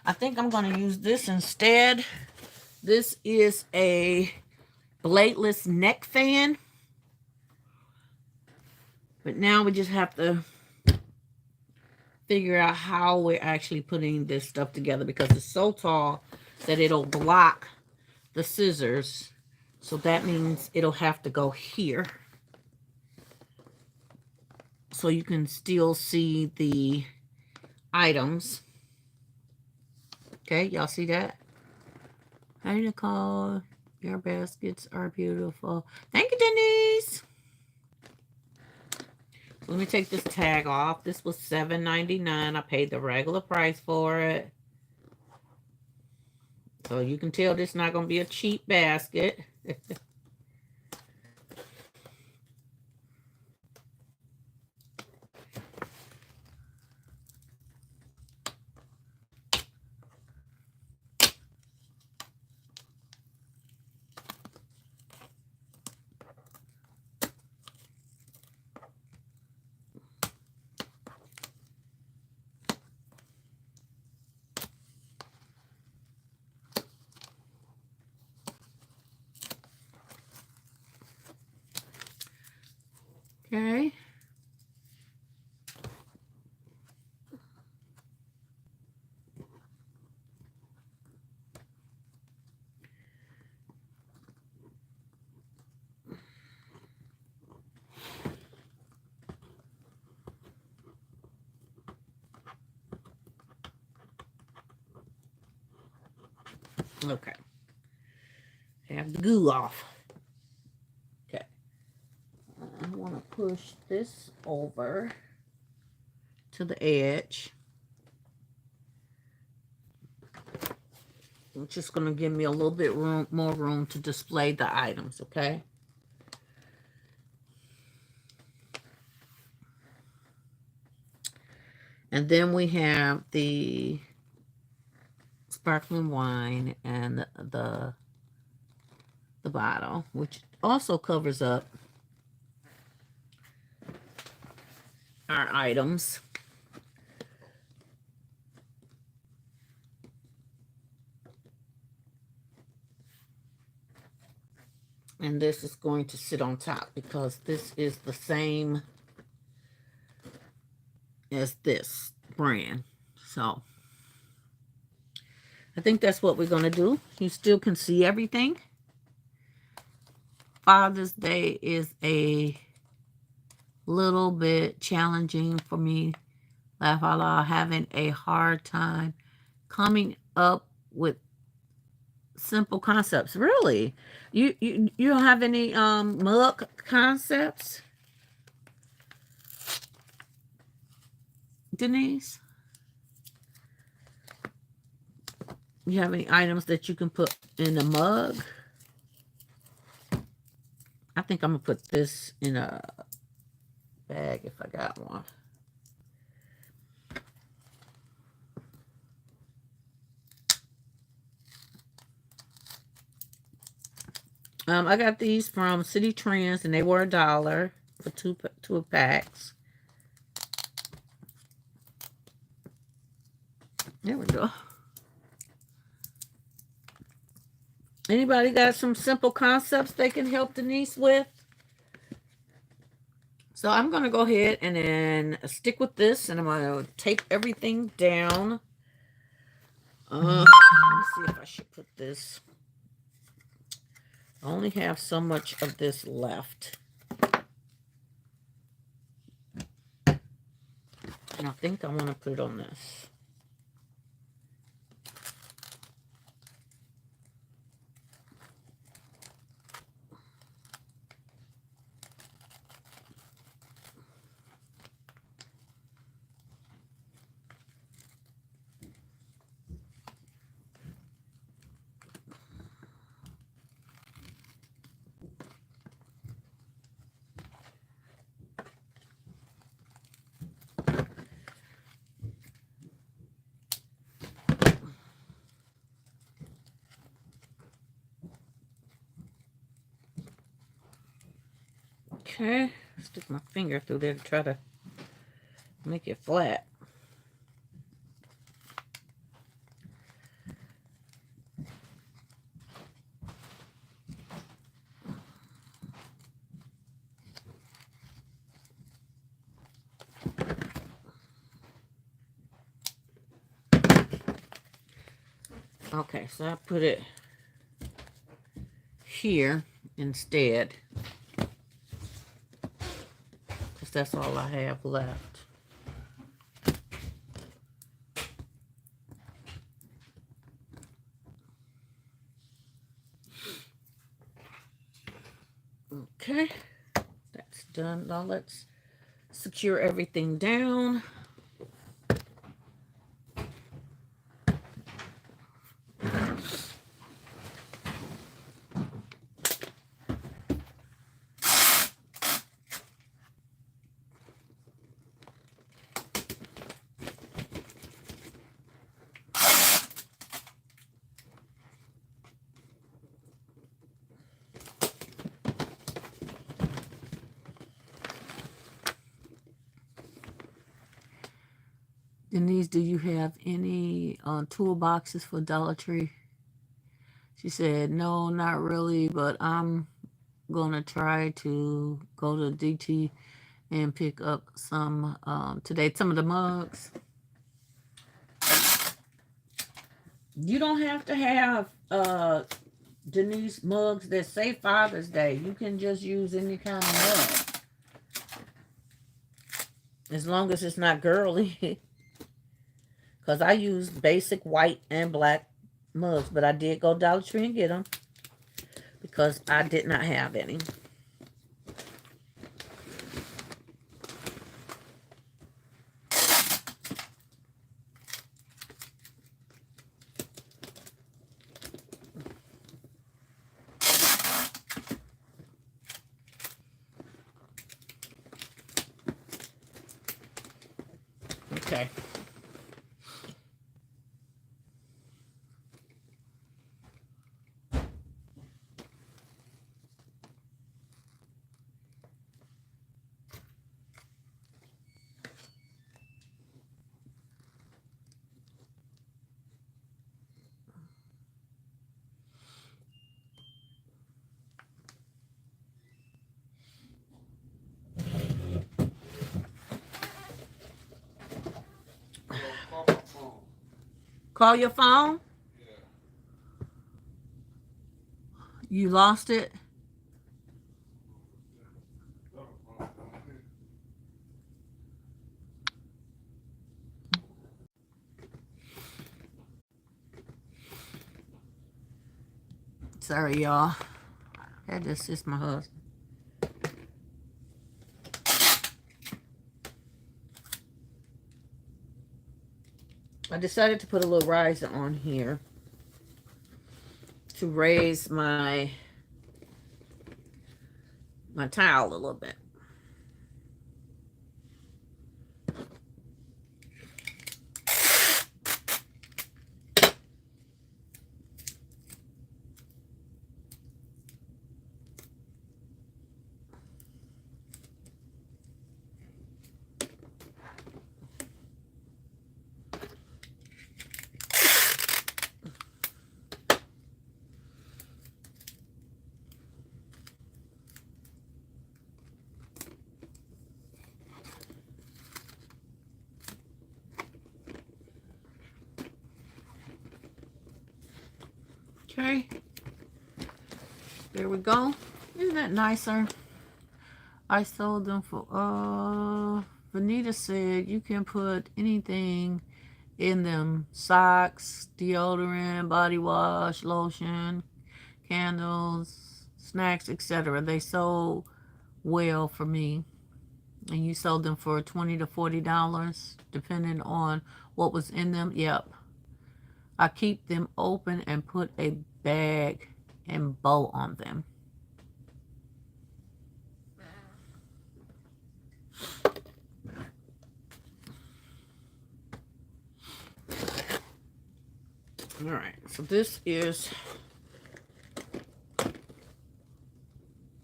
I think I'm going to use this instead. This is a bladeless neck fan. But now we just have to figure out how we're actually putting this stuff together because it's so tall that it'll block the scissors. So that means it'll have to go here. So you can still see the items. Okay, y'all see that? Hi, Nicole. Your baskets are beautiful. Thank you, Denise. Let me take this tag off. This was $7.99. I paid the regular price for it. So you can tell this is not going to be a cheap basket. Okay. Okay. Have the goo off. Okay. I want to push this over to the edge. It's just going to give me a little bit more room to display the items, okay? And then we have the sparkling wine and the bottle, which also covers up our items. And this is going to sit on top because this is the same as this brand. So I think that's what we're going to do. You still can see everything. Father's Day is a little bit challenging for me. Laugh out loud, having a hard time coming up with simple concepts. Really? You don't have any mug concepts, Denise? You have any items that you can put in a mug? I think I'm gonna put this in a bag if I got one. I got these from City Trends, and they were $1 for two packs. There we go. Anybody got some simple concepts they can help Denise with? So I'm going to go ahead and then stick with this, and I'm going to tape everything down. Let me see if I should put this. I only have so much of this left. And I think I want to put it on this. Okay, stick my finger through there to try to make it flat. Okay, so I put it here instead, because that's all I have left. Okay, that's done. Now let's secure everything down. Denise, do you have any toolboxes for Dollar Tree? She said, no, not really, but I'm going to try to go to DT and pick up some today. Some of the mugs. You don't have to have Denise mugs that say Father's Day. You can just use any kind of mug. As long as it's not girly. Because I use basic white and black mugs, but I did go Dollar Tree and get them because I did not have any. Okay. Call your phone? You lost it? Sorry, y'all. That just is my husband. I decided to put a little riser on here to raise my towel a little bit. Okay. There we go. Isn't that nicer? I sold them for, Vanita said you can put anything in them. Socks, deodorant, body wash, lotion, candles, snacks, etc. They sold well for me. And you sold them for $20 to $40, depending on what was in them. Yep. I keep them open and put a bag and bow on them. All right, so this is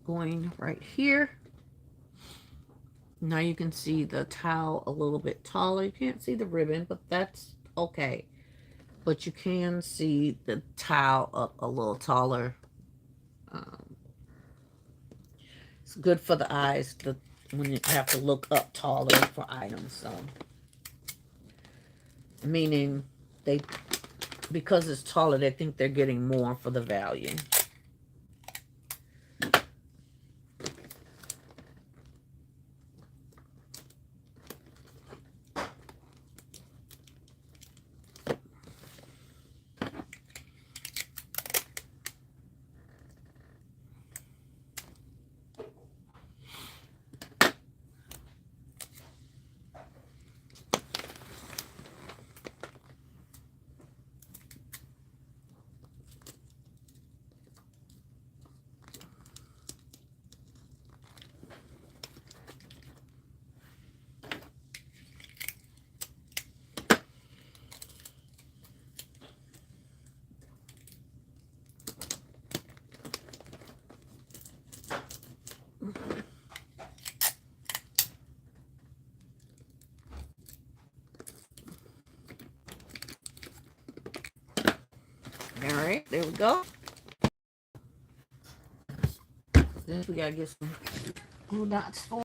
going right here. Now you can see the towel a little bit taller. You can't see the ribbon, but that's okay. But you can see the towel up a little taller. It's good for the eyes when you have to look up taller for items. So, meaning because it's taller, they think they're getting more for the value. All right, there we go. Then we gotta get some glue dots for.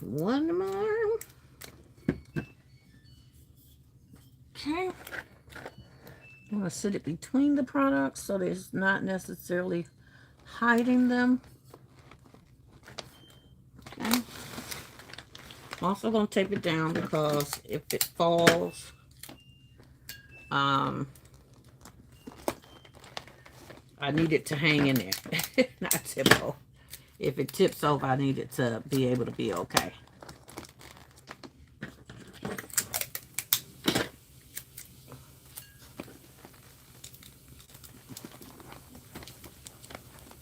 One more. Okay. I'm going to sit it between the products so that it's not necessarily hiding them. Okay. I'm also going to tape it down because if it falls, I need it to hang in there, not tip over. If it tips over, I need it to be able to be okay.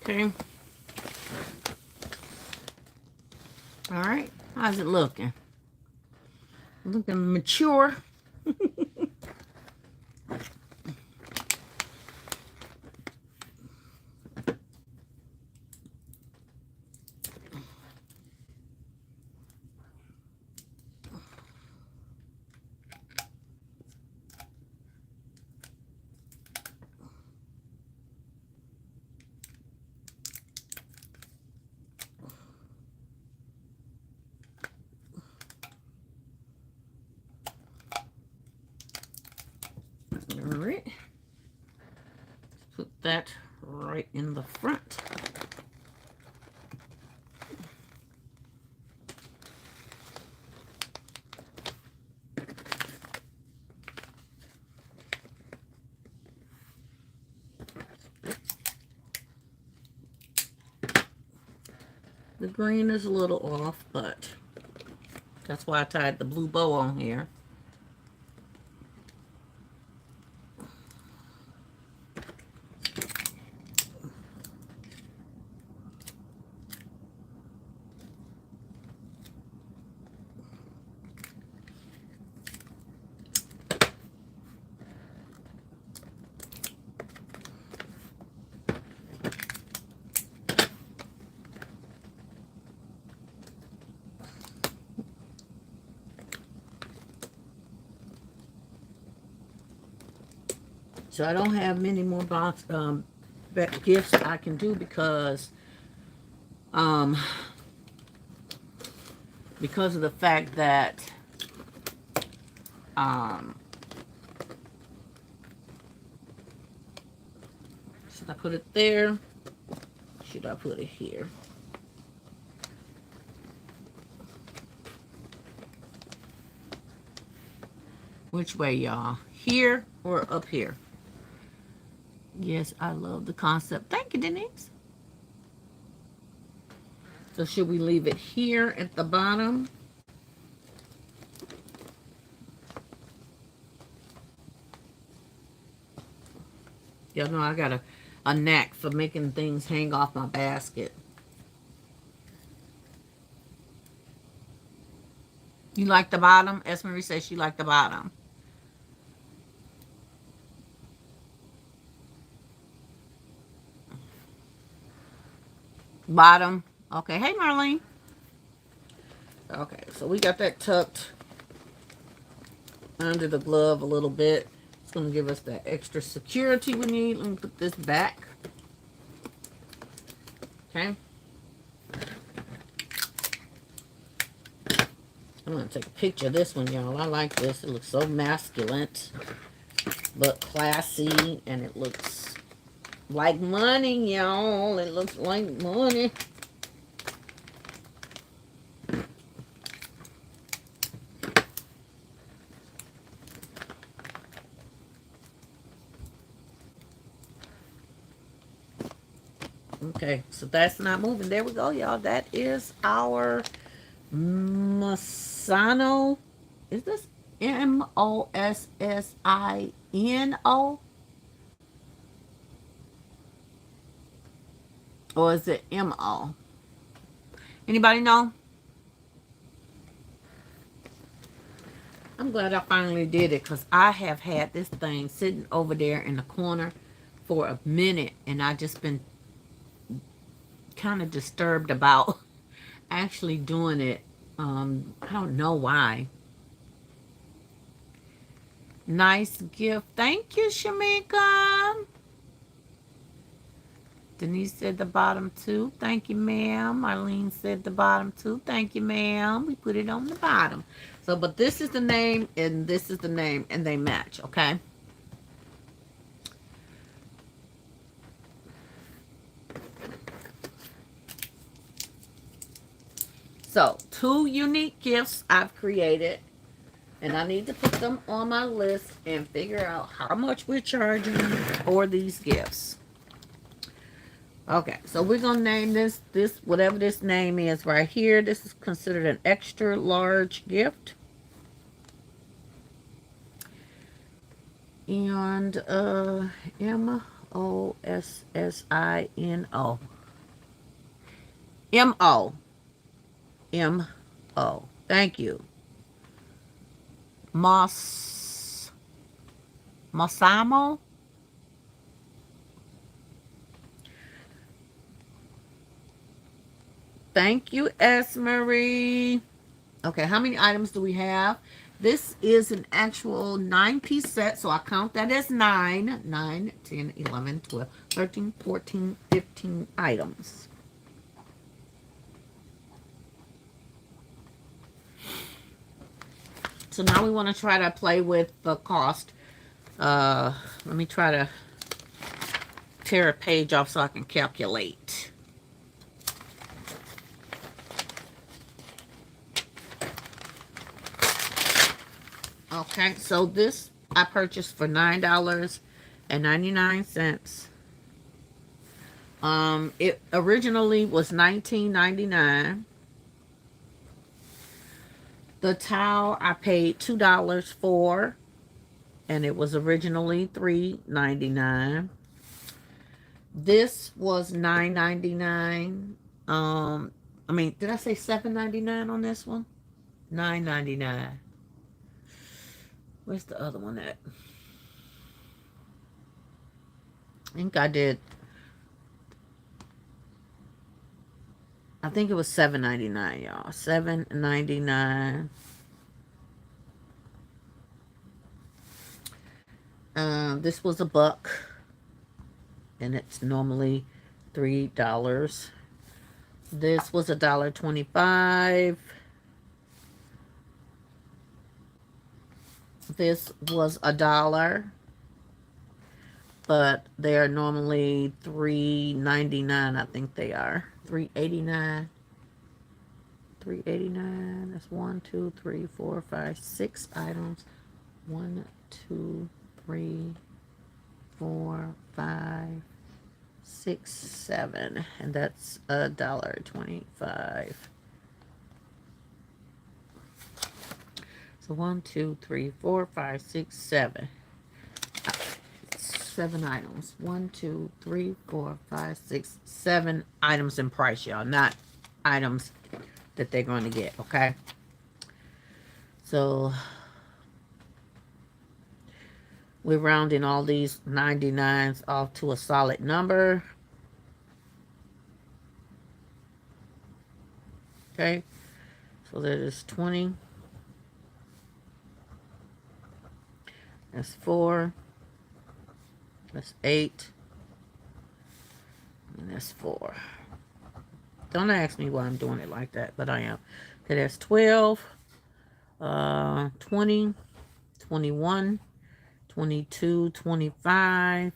Okay. All right. How's it looking? Looking mature. All right. Put that right in the front. The green is a little off, but that's why I tied the blue bow on here. So I don't have many more gifts I can do because of the fact that should I put it there? Should I put it here? Which way, y'all? Here or up here? Yes, I love the concept. Thank you, Denise. So should we leave it here at the bottom? Y'all know I got a knack for making things hang off my basket. You like the bottom? Esmery says she liked the bottom. Bottom. Okay. Hey, Marlene. Okay, so we got that tucked under the glove a little bit. It's going to give us that extra security we need. Let me put this back. Okay. I'm going to take a picture of this one, y'all. I like this. It looks so masculine, but classy, and it looks like money, y'all. It looks like money. Okay, so that's not moving. There we go, y'all. That is our Mossino. Is this Mossino? Or is it MO? Anybody know? I'm glad I finally did it because I have had this thing sitting over there in the corner for a minute and I just been kind of disturbed about actually doing it. I don't know why. Nice gift. Thank you, Shamika. Denise said the bottom two. Thank you, ma'am. Marlene said the bottom two. Thank you, ma'am. We put it on the bottom. So, but this is the name and this is the name and they match, okay? So, 2 unique gifts I've created. And I need to put them on my list and figure out how much we're charging for these gifts. Okay, so we're gonna name this whatever this name is right here. This is considered an extra large gift. And Mossino. M-O. Thank you. Mossamo. Thank you, S. Marie. Okay, how many items do we have? This is an actual 9-piece set, so I count that as 9. 9, 10, 11, 12, 13, 14, 15 items. So now we want to try to play with the cost. Let me try to tear a page off so I can calculate. Okay, so this I purchased for $9.99. It originally was $19.99. The towel I paid $2 for, and it was originally $3.99. This was $9.99. I mean, did I say $7.99 on this one? $9.99. Where's the other one at? I think I did. I think it was $7.99, y'all. $7.99. This was $1, and it's normally $3. This was $1.25. This was $1, but they are normally $3.99. I think they are $3.89. $3.89. That's 1, 2, 3, 4, 5, 6 items. 1, 2, 3, 4, 5, 6, 7, and that's $1.25. So 1, 2, 3, 4, 5, 6, 7. 7 items. 1, 2, 3, 4, 5, 6, 7 items in price, y'all. Not items that they're going to get, okay? So we're rounding all these 99s off to a solid number. Okay, so that is 20. That's 4. That's 8. And that's 4. Don't ask me why I'm doing it like that, but I am. Okay, that's 12, 20, 21, 22, 25,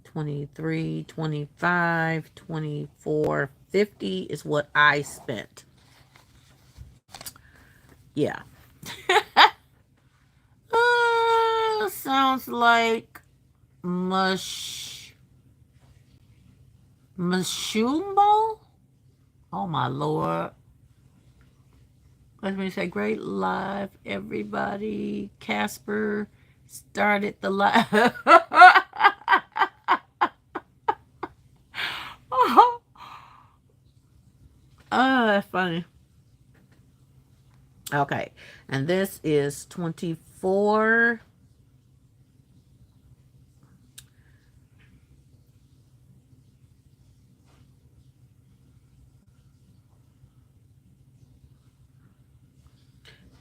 23, 25, 24, 50 is what I spent. Yeah. Sounds like Mashumbo? Oh my Lord. Let me say, great live, everybody. Casper started the live. Oh, that's funny. Okay, and this is 24.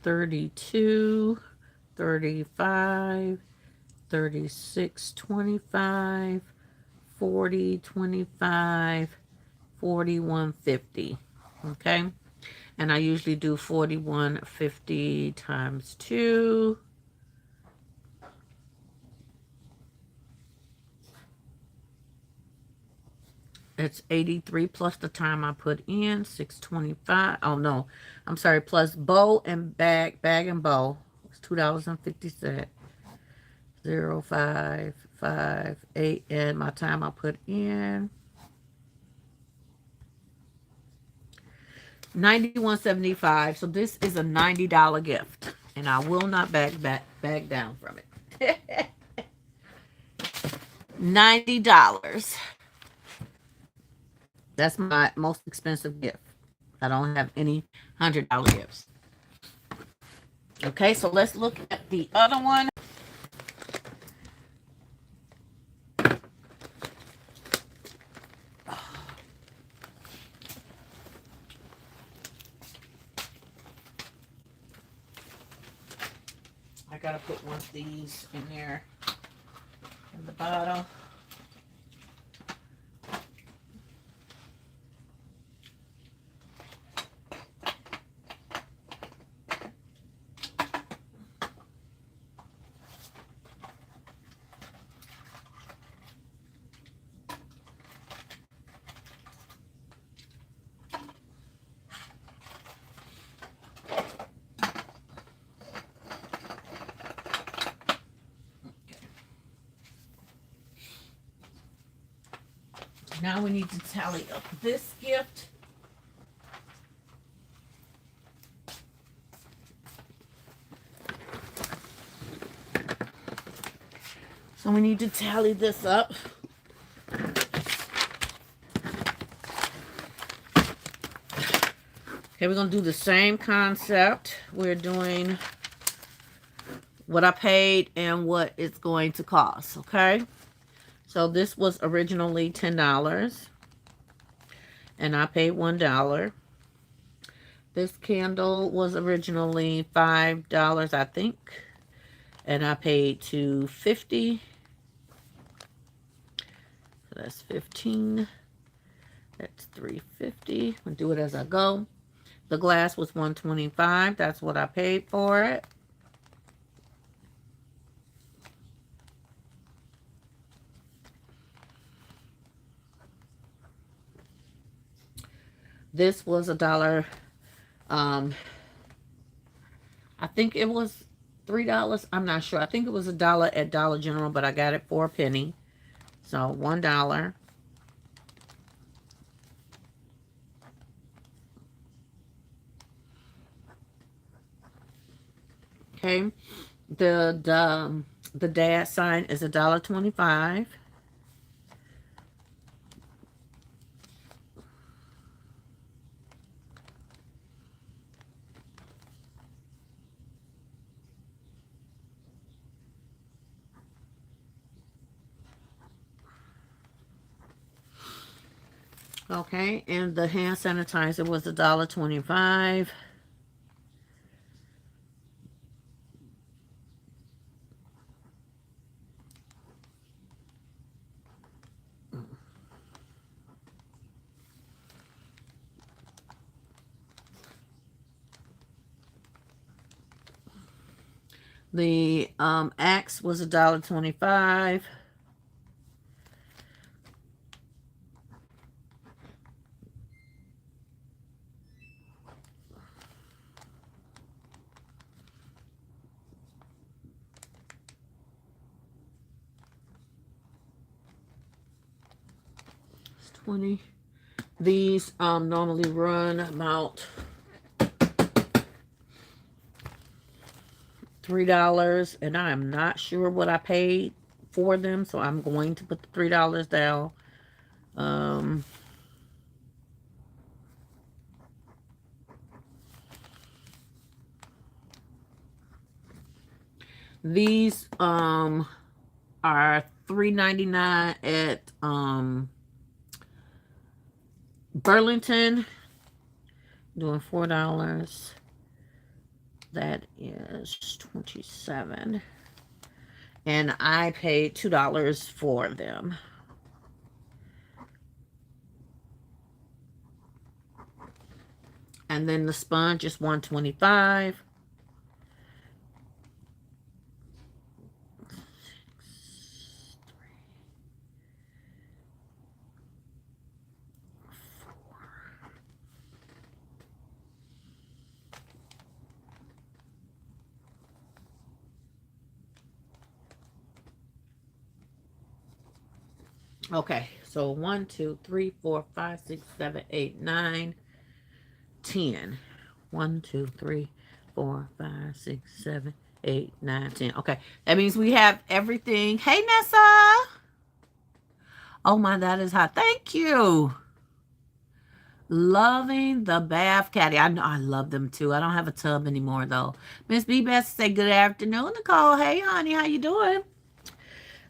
$32, $35, $36.25, 40, 25, 41, 50. Okay. And I usually do 41.50 times 2. It's 83 plus the time I put in, 625. Oh no, I'm sorry, plus bow and bag and bow. It's $2.50. 0, 5, 5, 8, and my time I put in. 91.75. So this is a $90 gift. And I will not back down from it. $90. That's my most expensive gift. I don't have any $100 gifts. Okay, so let's look at the other one. I gotta put one of these in there in the bottom. Now we need to tally up this gift. So we need to tally this up. Okay, we're going to do the same concept. We're doing what I paid and what it's going to cost, okay? So this was originally $10, and I paid $1. This candle was originally $5, I think, and I paid $2.50. So that's 15. That's $3.50. I'll do it as I go. The glass was $1.25. That's what I paid for it. This was $1. I think it was $3. I'm not sure. I think it was $1 at Dollar General, but I got it for a penny. So $1. Okay. The dad sign is $1.25. Okay, and the hand sanitizer was $1.25. The axe was $1.25. It's 20. These normally run about $3, and I am not sure what I paid for them, so I'm going to put the $3 down. These are $3.99 at Burlington. Doing $4. That is 27. And I paid $2 for them. And then the sponge is $125. Okay, so 1, 2, 3, 4, 5, 6, 7, 8, 9, 10. 1, 2, 3, 4, 5, 6, 7, 8, 9, 10. Okay, that means we have everything. Hey, Nessa. Oh my, that is hot. Thank you. Loving the bath caddy. I know I love them too. I don't have a tub anymore though. Miss B Best say good afternoon, Nicole. Hey, honey, how you doing?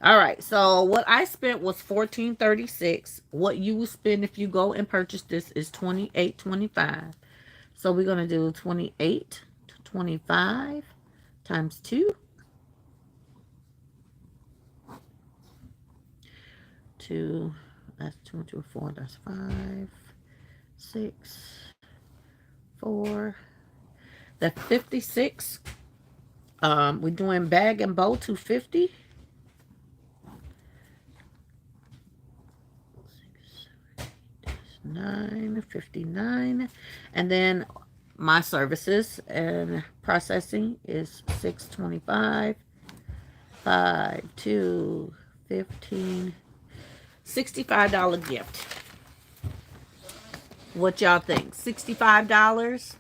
All right, so what I spent was $14.36. What you will spend if you go and purchase this is $28.25. So we're gonna do 28 to 25 times 2. 2, that's 2 2 4, that's 5, 6, 4. That's 56. We're doing bag and bow 250. 959, and then my services and processing is $625. 5 2 15 $65 gift. What y'all think? $65?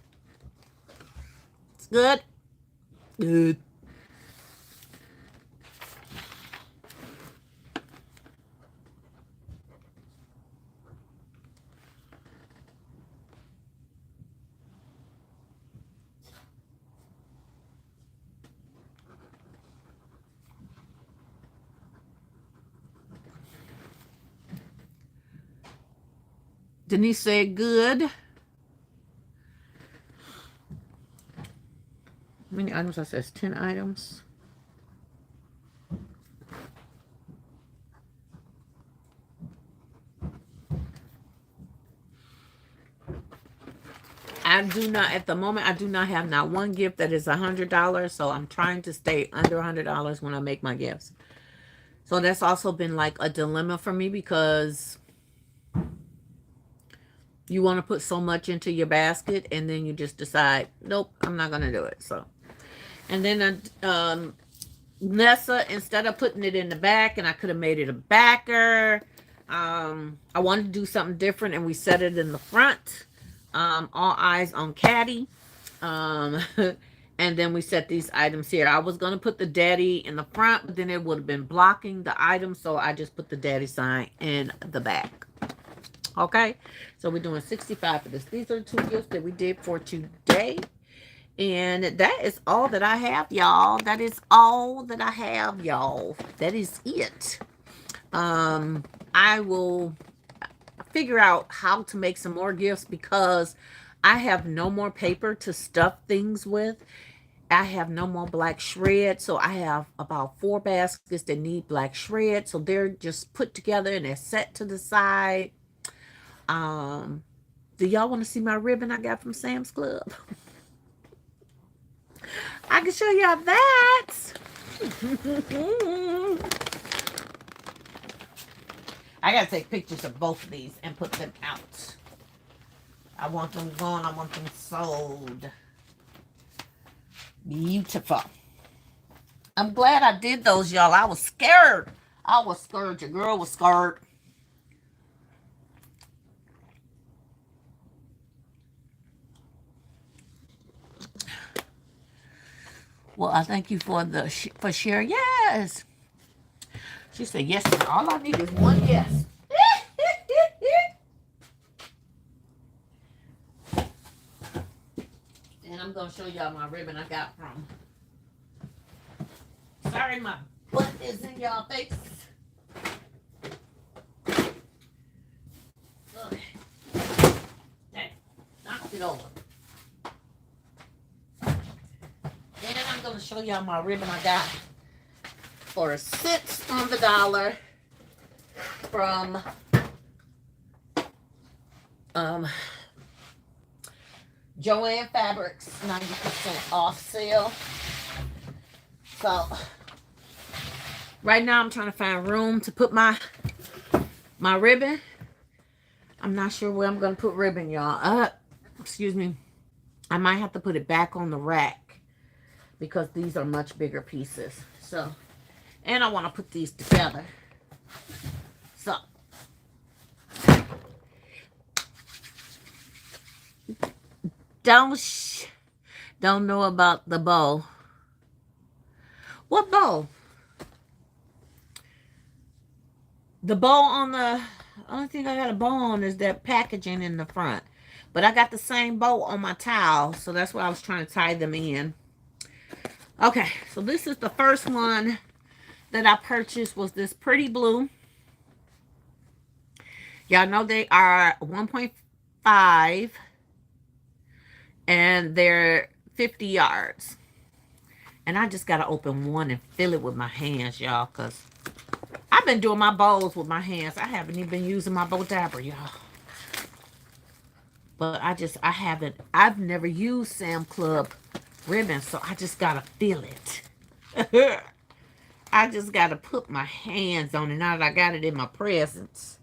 It's good. Good. Denise said good. How many items? I says 10 items. I do not, at the moment, I do not have not one gift that is $100. So I'm trying to stay under $100 when I make my gifts. So that's also been like a dilemma for me because you want to put so much into your basket and then you just decide, nope, I'm not going to do it. So, and then Nessa, instead of putting it in the back, and I could have made it a backer, I wanted to do something different and we set it in the front. All eyes on Caddy. And then we set these items here. I was going to put the daddy in the front, but then it would have been blocking the item. So I just put the daddy sign in the back. Okay. So we're doing 65 for this. These are the 2 gifts that we did for today. And that is all that I have, y'all. That is all that I have, y'all. That is it. I will figure out how to make some more gifts because I have no more paper to stuff things with. I have no more black shred, so I have about 4 baskets that need black shred, so they're just put together and they're set to the side. Do y'all want to see my ribbon I got from Sam's Club? I can show y'all that. I gotta take pictures of both of these and put them out. I want them gone. I want them sold. Beautiful. I'm glad I did those, y'all. I was scared. I was scared. Your girl was scared. Well, I thank you for for sharing. Yes. She said, yes, sir. All I need is one yes. And I'm going to show y'all my ribbon I got from. Sorry, my butt is in y'all face. Okay. Hey, knocked it over. And I'm going to show y'all my ribbon I got for 6 on the dollar from Joanne Fabrics 90% off sale. So right now I'm trying to find room to put my ribbon. I'm not sure where I'm going to put ribbon, y'all. Excuse me. I might have to put it back on the rack because these are much bigger pieces. So, and I want to put these together. So, don't know about the bow. What bow? The bow on the only thing I got a bow on is that packaging in the front. But I got the same bow on my towel, so that's why I was trying to tie them in. Okay, so this is the first one that I purchased, was this pretty blue. Y'all know they are 1.5 and they're 50 yards. And I just got to open one and fill it with my hands, y'all, because I've been doing my bows with my hands. I haven't even been using my bow dabber, y'all. But I've never used Sam Club ribbon, so I just got to feel it. I just got to put my hands on it now that I got it in my presence.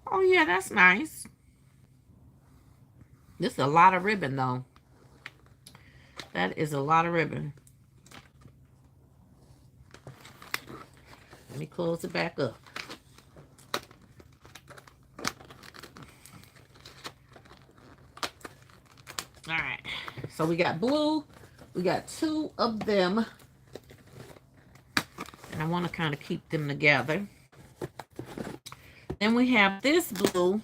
Oh, yeah, that's nice. This is a lot of ribbon, though. That is a lot of ribbon. Let me close it back up. All right. So we got blue. We got 2 of them. And I want to kind of keep them together. Then we have this blue.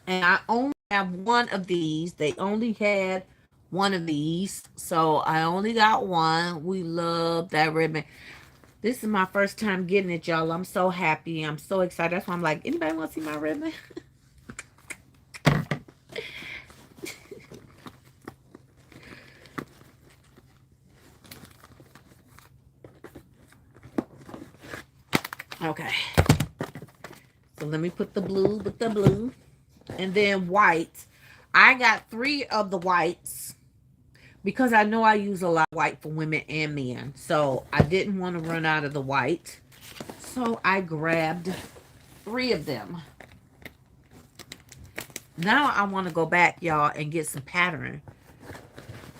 And I only have one of these. They only had one of these. So I only got one. We love that ribbon. This is my first time getting it, y'all. I'm so happy. I'm so excited. That's why I'm like, anybody want to see my ribbon? Okay. So let me put the blue with the blue. And then white. I got 3 of the whites because I know I use a lot of white for women and men. So I didn't want to run out of the white. So I grabbed 3 of them. Now I want to go back, y'all, and get some pattern.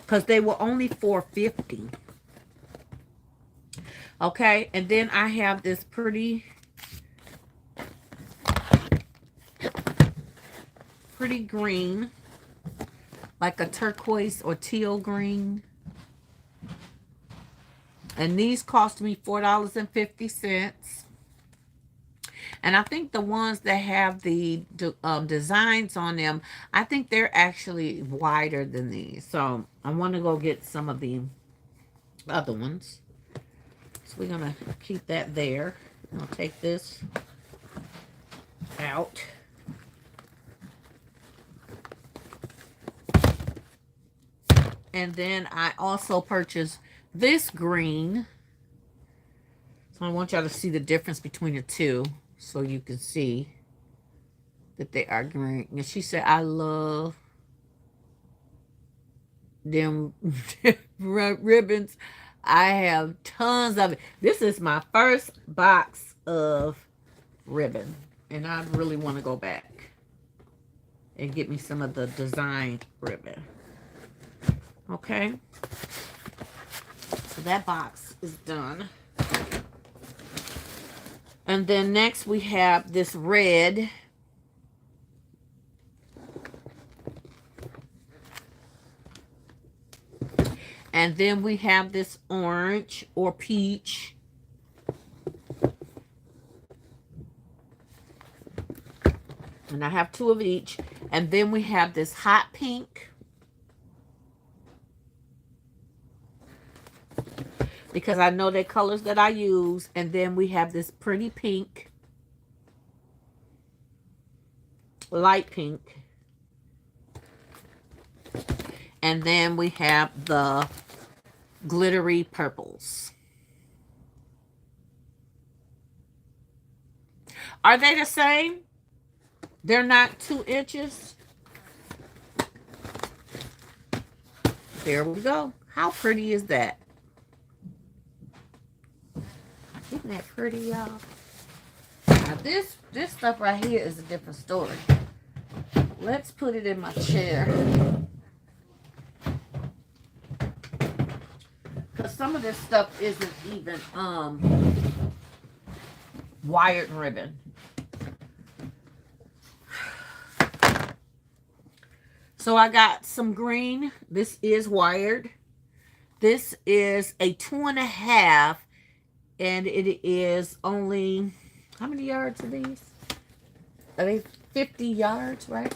Because they were only $4.50. Okay. And then I have this pretty green. Like a turquoise or teal green. And these cost me $4.50. And I think the ones that have the designs on them, I think they're actually wider than these. So I want to go get some of the other ones. So we're going to keep that there. I'll take this out. And then I also purchased this green. So I want y'all to see the difference between the two so you can see that they are green. And she said, I love them ribbons. I have tons of it. This is my first box of ribbon. And I really want to go back and get me some of the design ribbon. Okay. So that box is done. And then next we have this red. And then we have this orange or peach. And I have 2 of each. And then we have this hot pink. Because I know the colors that I use. And then we have this pretty pink. Light pink. And then we have the glittery purples. Are they the same? They're not 2 inches. There we go. How pretty is that? Isn't that pretty, y'all? Now this stuff right here is a different story. Let's put it in my chair. Because some of this stuff isn't even wired ribbon. So I got some green. This is wired. This is a 2.5, and it is only, how many yards are these? Are they 50 yards, right?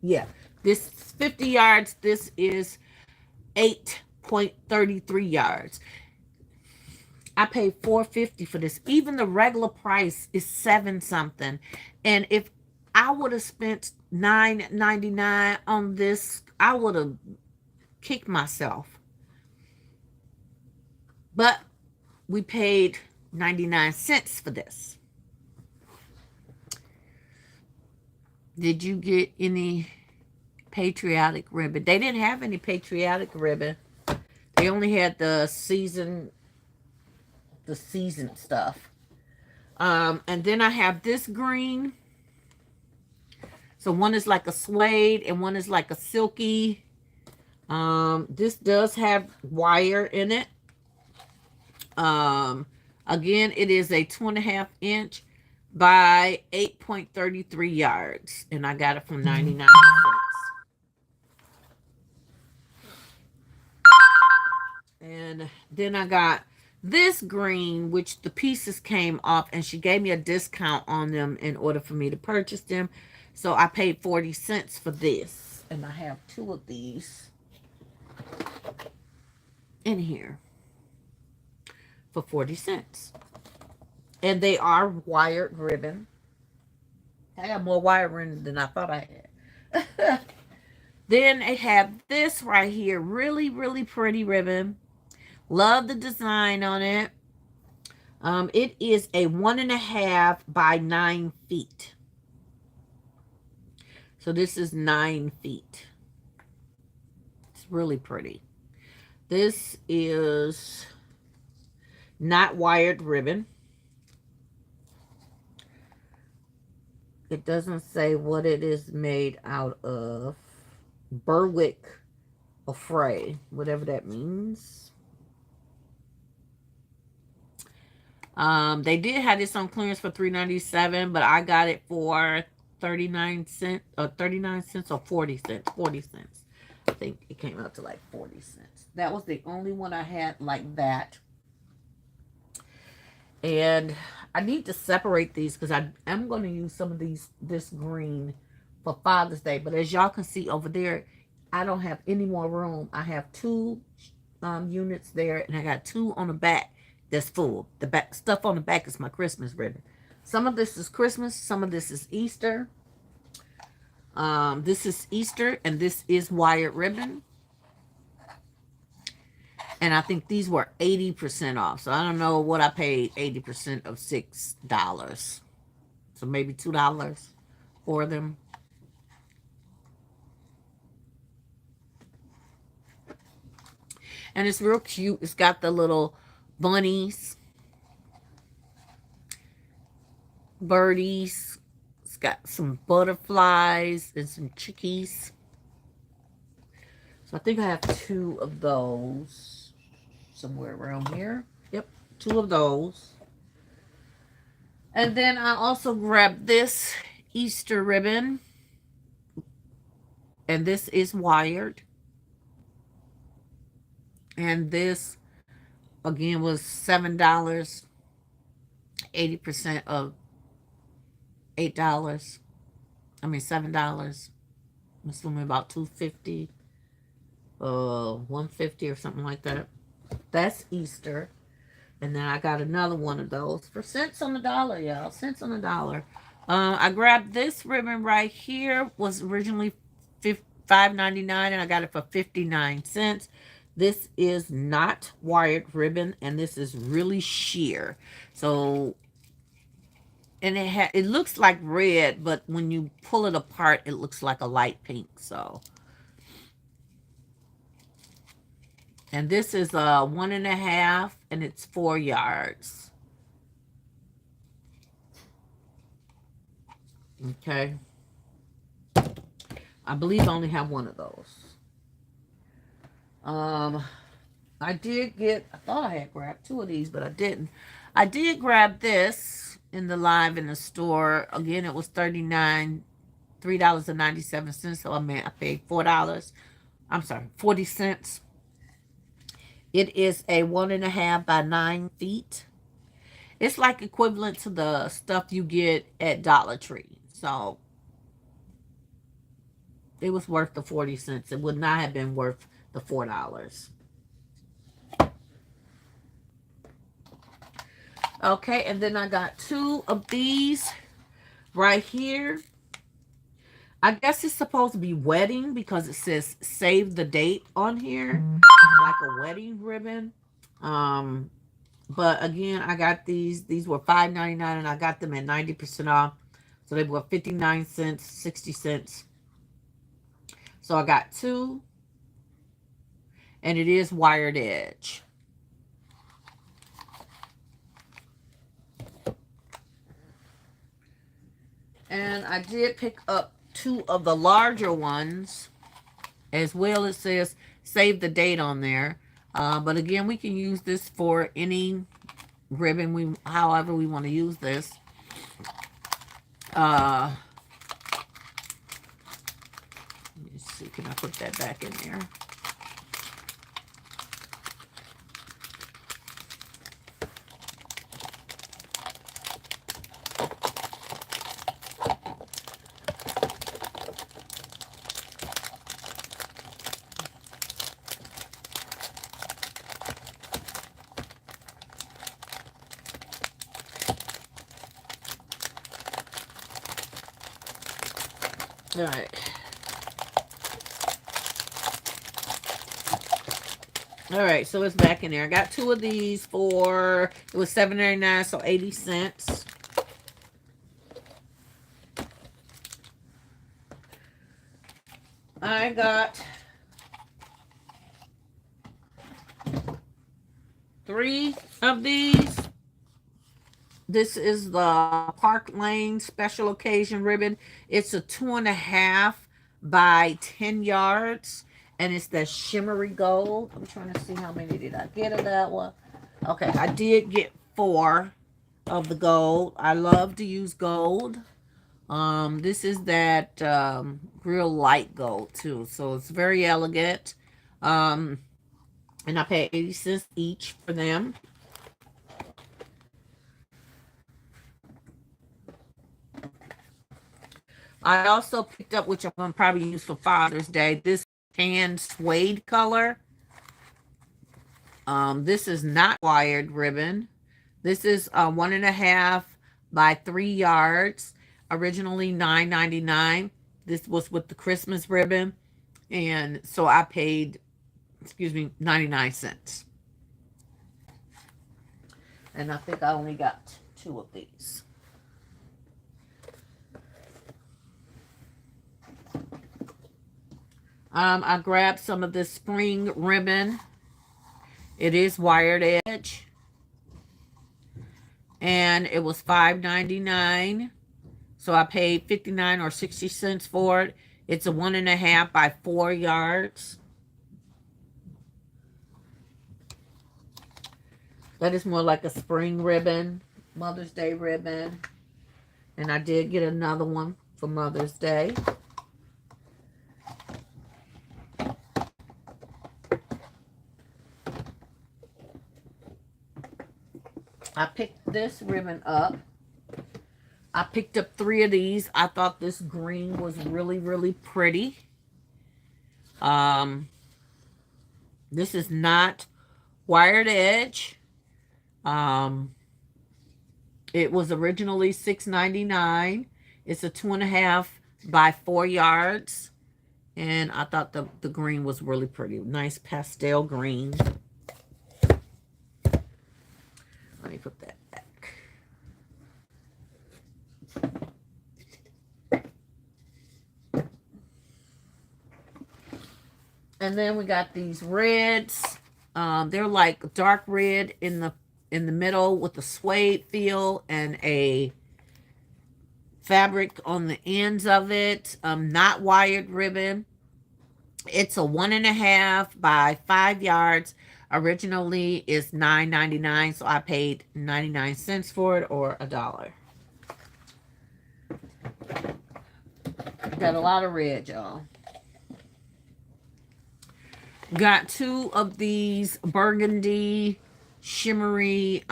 Yeah, this is 50 yards. This is 8.33 yards. I paid $4.50 for this. Even the regular price is $7 something. And if I would have spent $9.99 on this, I would have kicked myself. But we paid 99 cents for this. Did you get any patriotic ribbon? They didn't have any patriotic ribbon. They only had the season stuff. And then I have this green. So one is like a suede and one is like a silky. This does have wire in it. Again, it is a 2.5 inch by 8.33 yards. And I got it for 99 cents. And then I got this green, which the pieces came off, and she gave me a discount on them in order for me to purchase them. So I paid 40 cents for this. And I have 2 of these in here for 40 cents. And they are wired ribbon. I got more wire ribbon than I thought I had. Then I have this right here. Really, really pretty ribbon. Love the design on it. It is a 1.5 by 9 feet. So this is 9 feet. It's really pretty. This is not wired ribbon. It doesn't say what it is made out of. Berwick Affray, whatever that means. They did have this on clearance for $3.97, but I got it for 39 cents or 39 cents or 40 cents. 40 cents. I think it came out to like 40 cents. That was the only one I had like that. And I need to separate these because I'm going to use some of this green for Father's Day. But as y'all can see over there, I don't have any more room. I have 2 units there, and I got 2 on the back that's full. The back stuff on the back is my Christmas ribbon. Some of this is Christmas. Some of this is Easter. This is Easter, and this is wired ribbon. And I think these were 80% off. So I don't know what I paid 80% of $6. So maybe $2 for them. And it's real cute. It's got the little bunnies, birdies. It's got some butterflies and some chickies. So I think I have 2 of those somewhere around here. Yep, 2 of those. And then I also grabbed this Easter ribbon. And this is wired. And this, again, was $7. 80% of $8. I mean, $7. I'm assuming about $2.50. $1.50 or something like that. That's Easter. And then I got another one of those for cents on the dollar, y'all. Cents on the dollar. I grabbed this ribbon right here. Was originally $5.99, and I got it for 59 cents. This is not wired ribbon, and this is really sheer. So, and it looks like red, but when you pull it apart, it looks like a light pink. So, and this is 1.5, and it's 4 yards. Okay. I believe I only have one of those. I did get, I thought I had grabbed 2 of these, but I didn't. I did grab this in the live in the store. Again, it was $3.97. So I paid $4. I'm sorry, 40 cents. It is a 1.5 by 9 feet. It's like equivalent to the stuff you get at Dollar Tree. So it was worth the 40 cents. It would not have been worth the $4. Okay, and then I got 2 of these right here. I guess it's supposed to be wedding because it says save the date on here, like a wedding ribbon. But again, I got these. These were $5.99, and I got them at 90% off. So they were 59 cents, 60 cents. So I got 2, and it is wired edge. And I did pick up 2 of the larger ones as well. It says save the date on there. But again, we can use this for any ribbon, however we want to use this. Let me see, can I put that back in there? All right. All right, so it's back in there. I got 2 of these for, it was $7.99, so 80 cents. I got 3 of these. This is the Park Lane Special Occasion Ribbon. It's a 2.5 by 10 yards. And it's that shimmery gold. I'm trying to see how many did I get of that one. Okay, I did get 4 of the gold. I love to use gold. This is that real light gold too. So it's very elegant. And I paid 80 cents each for them. I also picked up, which I'm going to probably use for Father's Day, this tan suede color. This is not wired ribbon. This is 1.5 by 3 yards. Originally $9.99. This was with the Christmas ribbon. And so I paid, 99 cents. And I think I only got 2 of these. I grabbed some of this spring ribbon. It is wired edge. And it was $5.99. So I paid 59 or 60 cents for it. It's a 1.5 by 4 yards. That is more like a spring ribbon, Mother's Day ribbon. And I did get another one for Mother's Day. I picked this ribbon up. I picked up 3 of these. I thought this green was really, really pretty. This is not wired edge. It was originally $6.99. It's a 2.5 by 4 yards. And I thought the green was really pretty. Nice pastel green. Let me put that back. And then we got these reds. They're like dark red in the middle with a suede feel and a fabric on the ends of it. Not wired ribbon. It's a 1.5 by 5 yards. Originally is $9.99, so I paid 99 cents for it, or $1. Got a lot of red, y'all. Got 2 of these burgundy shimmery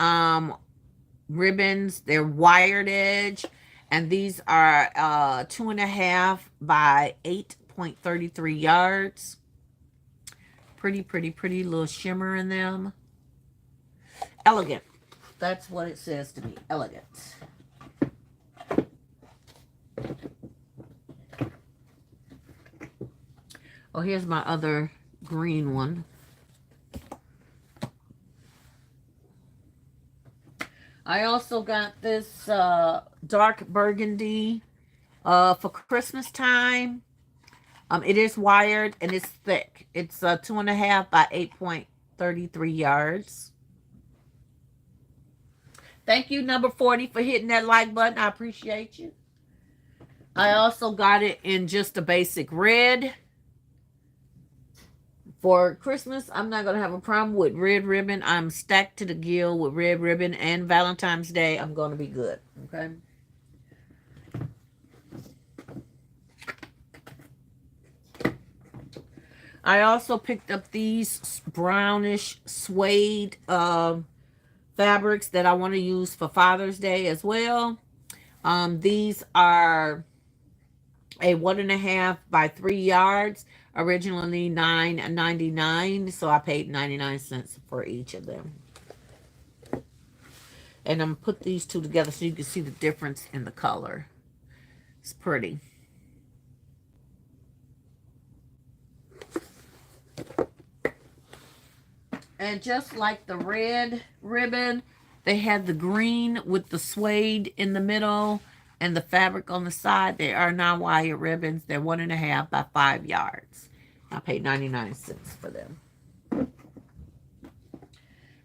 ribbons. They're wired edge, and these are 2.5 by 8.33 yards. Pretty, pretty, pretty little shimmer in them. Elegant. That's what it says to me. Elegant. Oh, here's my other green one. I also got this dark burgundy for Christmas time. It is wired and it's thick. It's 2.5 by 8.33 yards. Thank you, number 40, for hitting that like button. I appreciate you. I also got it in just a basic red. For Christmas, I'm not going to have a problem with red ribbon. I'm stacked to the gill with red ribbon, and Valentine's Day, I'm going to be good. Okay? I also picked up these brownish suede fabrics that I want to use for Father's Day as well. These are a 1.5 by 3 yards. Originally $9.99, so I paid 99 cents for each of them. And I'm going to put these 2 together so you can see the difference in the color. It's pretty. And just like the red ribbon, they had the green with the suede in the middle and the fabric on the side. They are non-wire ribbons. They're 1.5 by 5 yards. I paid 99 cents for them.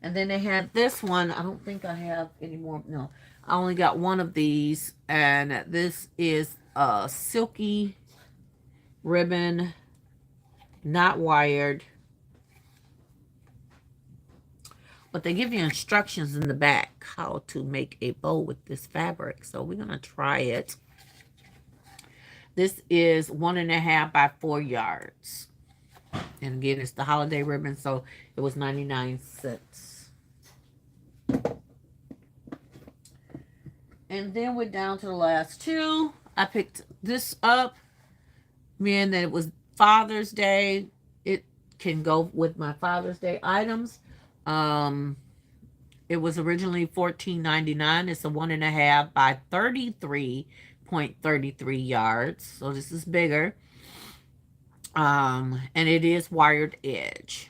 And then they had this one. I don't think I have any more. No, I only got one of these. And this is a silky ribbon, not wired. But they give you instructions in the back how to make a bow with this fabric. So we're going to try it. This is 1.5 by 4 yards. And again, it's the holiday ribbon, so it was 99 cents. And then we're down to the last 2. I picked this up. Man, that it was Father's Day. It can go with my Father's Day items. It was originally $14.99. It's a 1.5 by 33.33 yards. So this is bigger. And it is wired edge.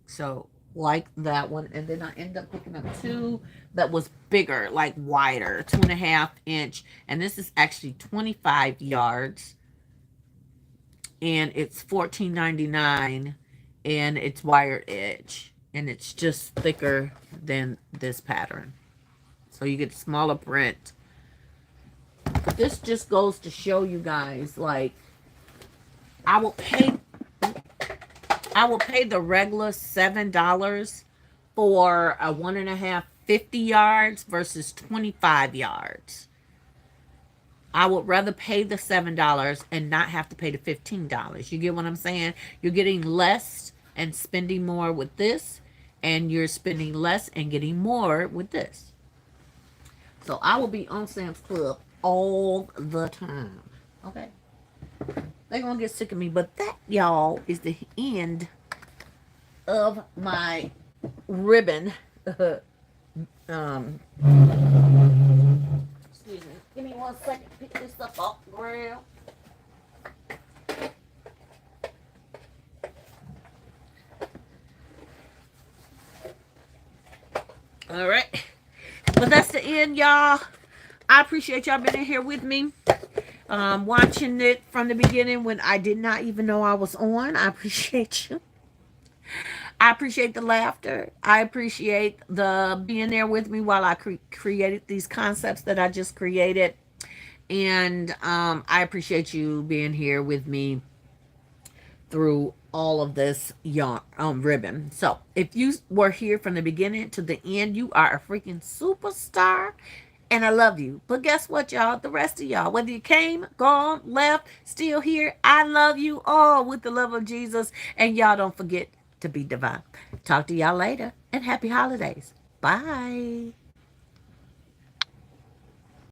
So like that one. And then I ended up picking up 2 that was bigger, like wider, 2.5 inch. And this is actually 25 yards. And it's $14.99. And it's wired edge. And it's just thicker than this pattern. So you get smaller print. But this just goes to show you guys, like, I will pay the regular $7 for a 1.5 50 yards versus 25 yards. I would rather pay the $7 and not have to pay the $15. You get what I'm saying? You're getting less and spending more with this, and you're spending less and getting more with this. So I will be on Sam's Club all the time. Okay? They're going to get sick of me. But that, y'all, is the end of my ribbon. Excuse me. Give me 1 second to pick this up off the ground. All right. Well, that's the end, y'all. I appreciate y'all being here with me. Watching it from the beginning when I did not even know I was on. I appreciate you. I appreciate the laughter. I appreciate the being there with me while I created these concepts that I just created. And I appreciate you being here with me through all of this yarn ribbon. So if you were here from the beginning to the end, you are a freaking superstar. And I love you. But guess what, y'all? The rest of y'all, whether you came, gone, left, still here, I love you all with the love of Jesus. And y'all don't forget to be divine. Talk to y'all later and happy holidays. Bye.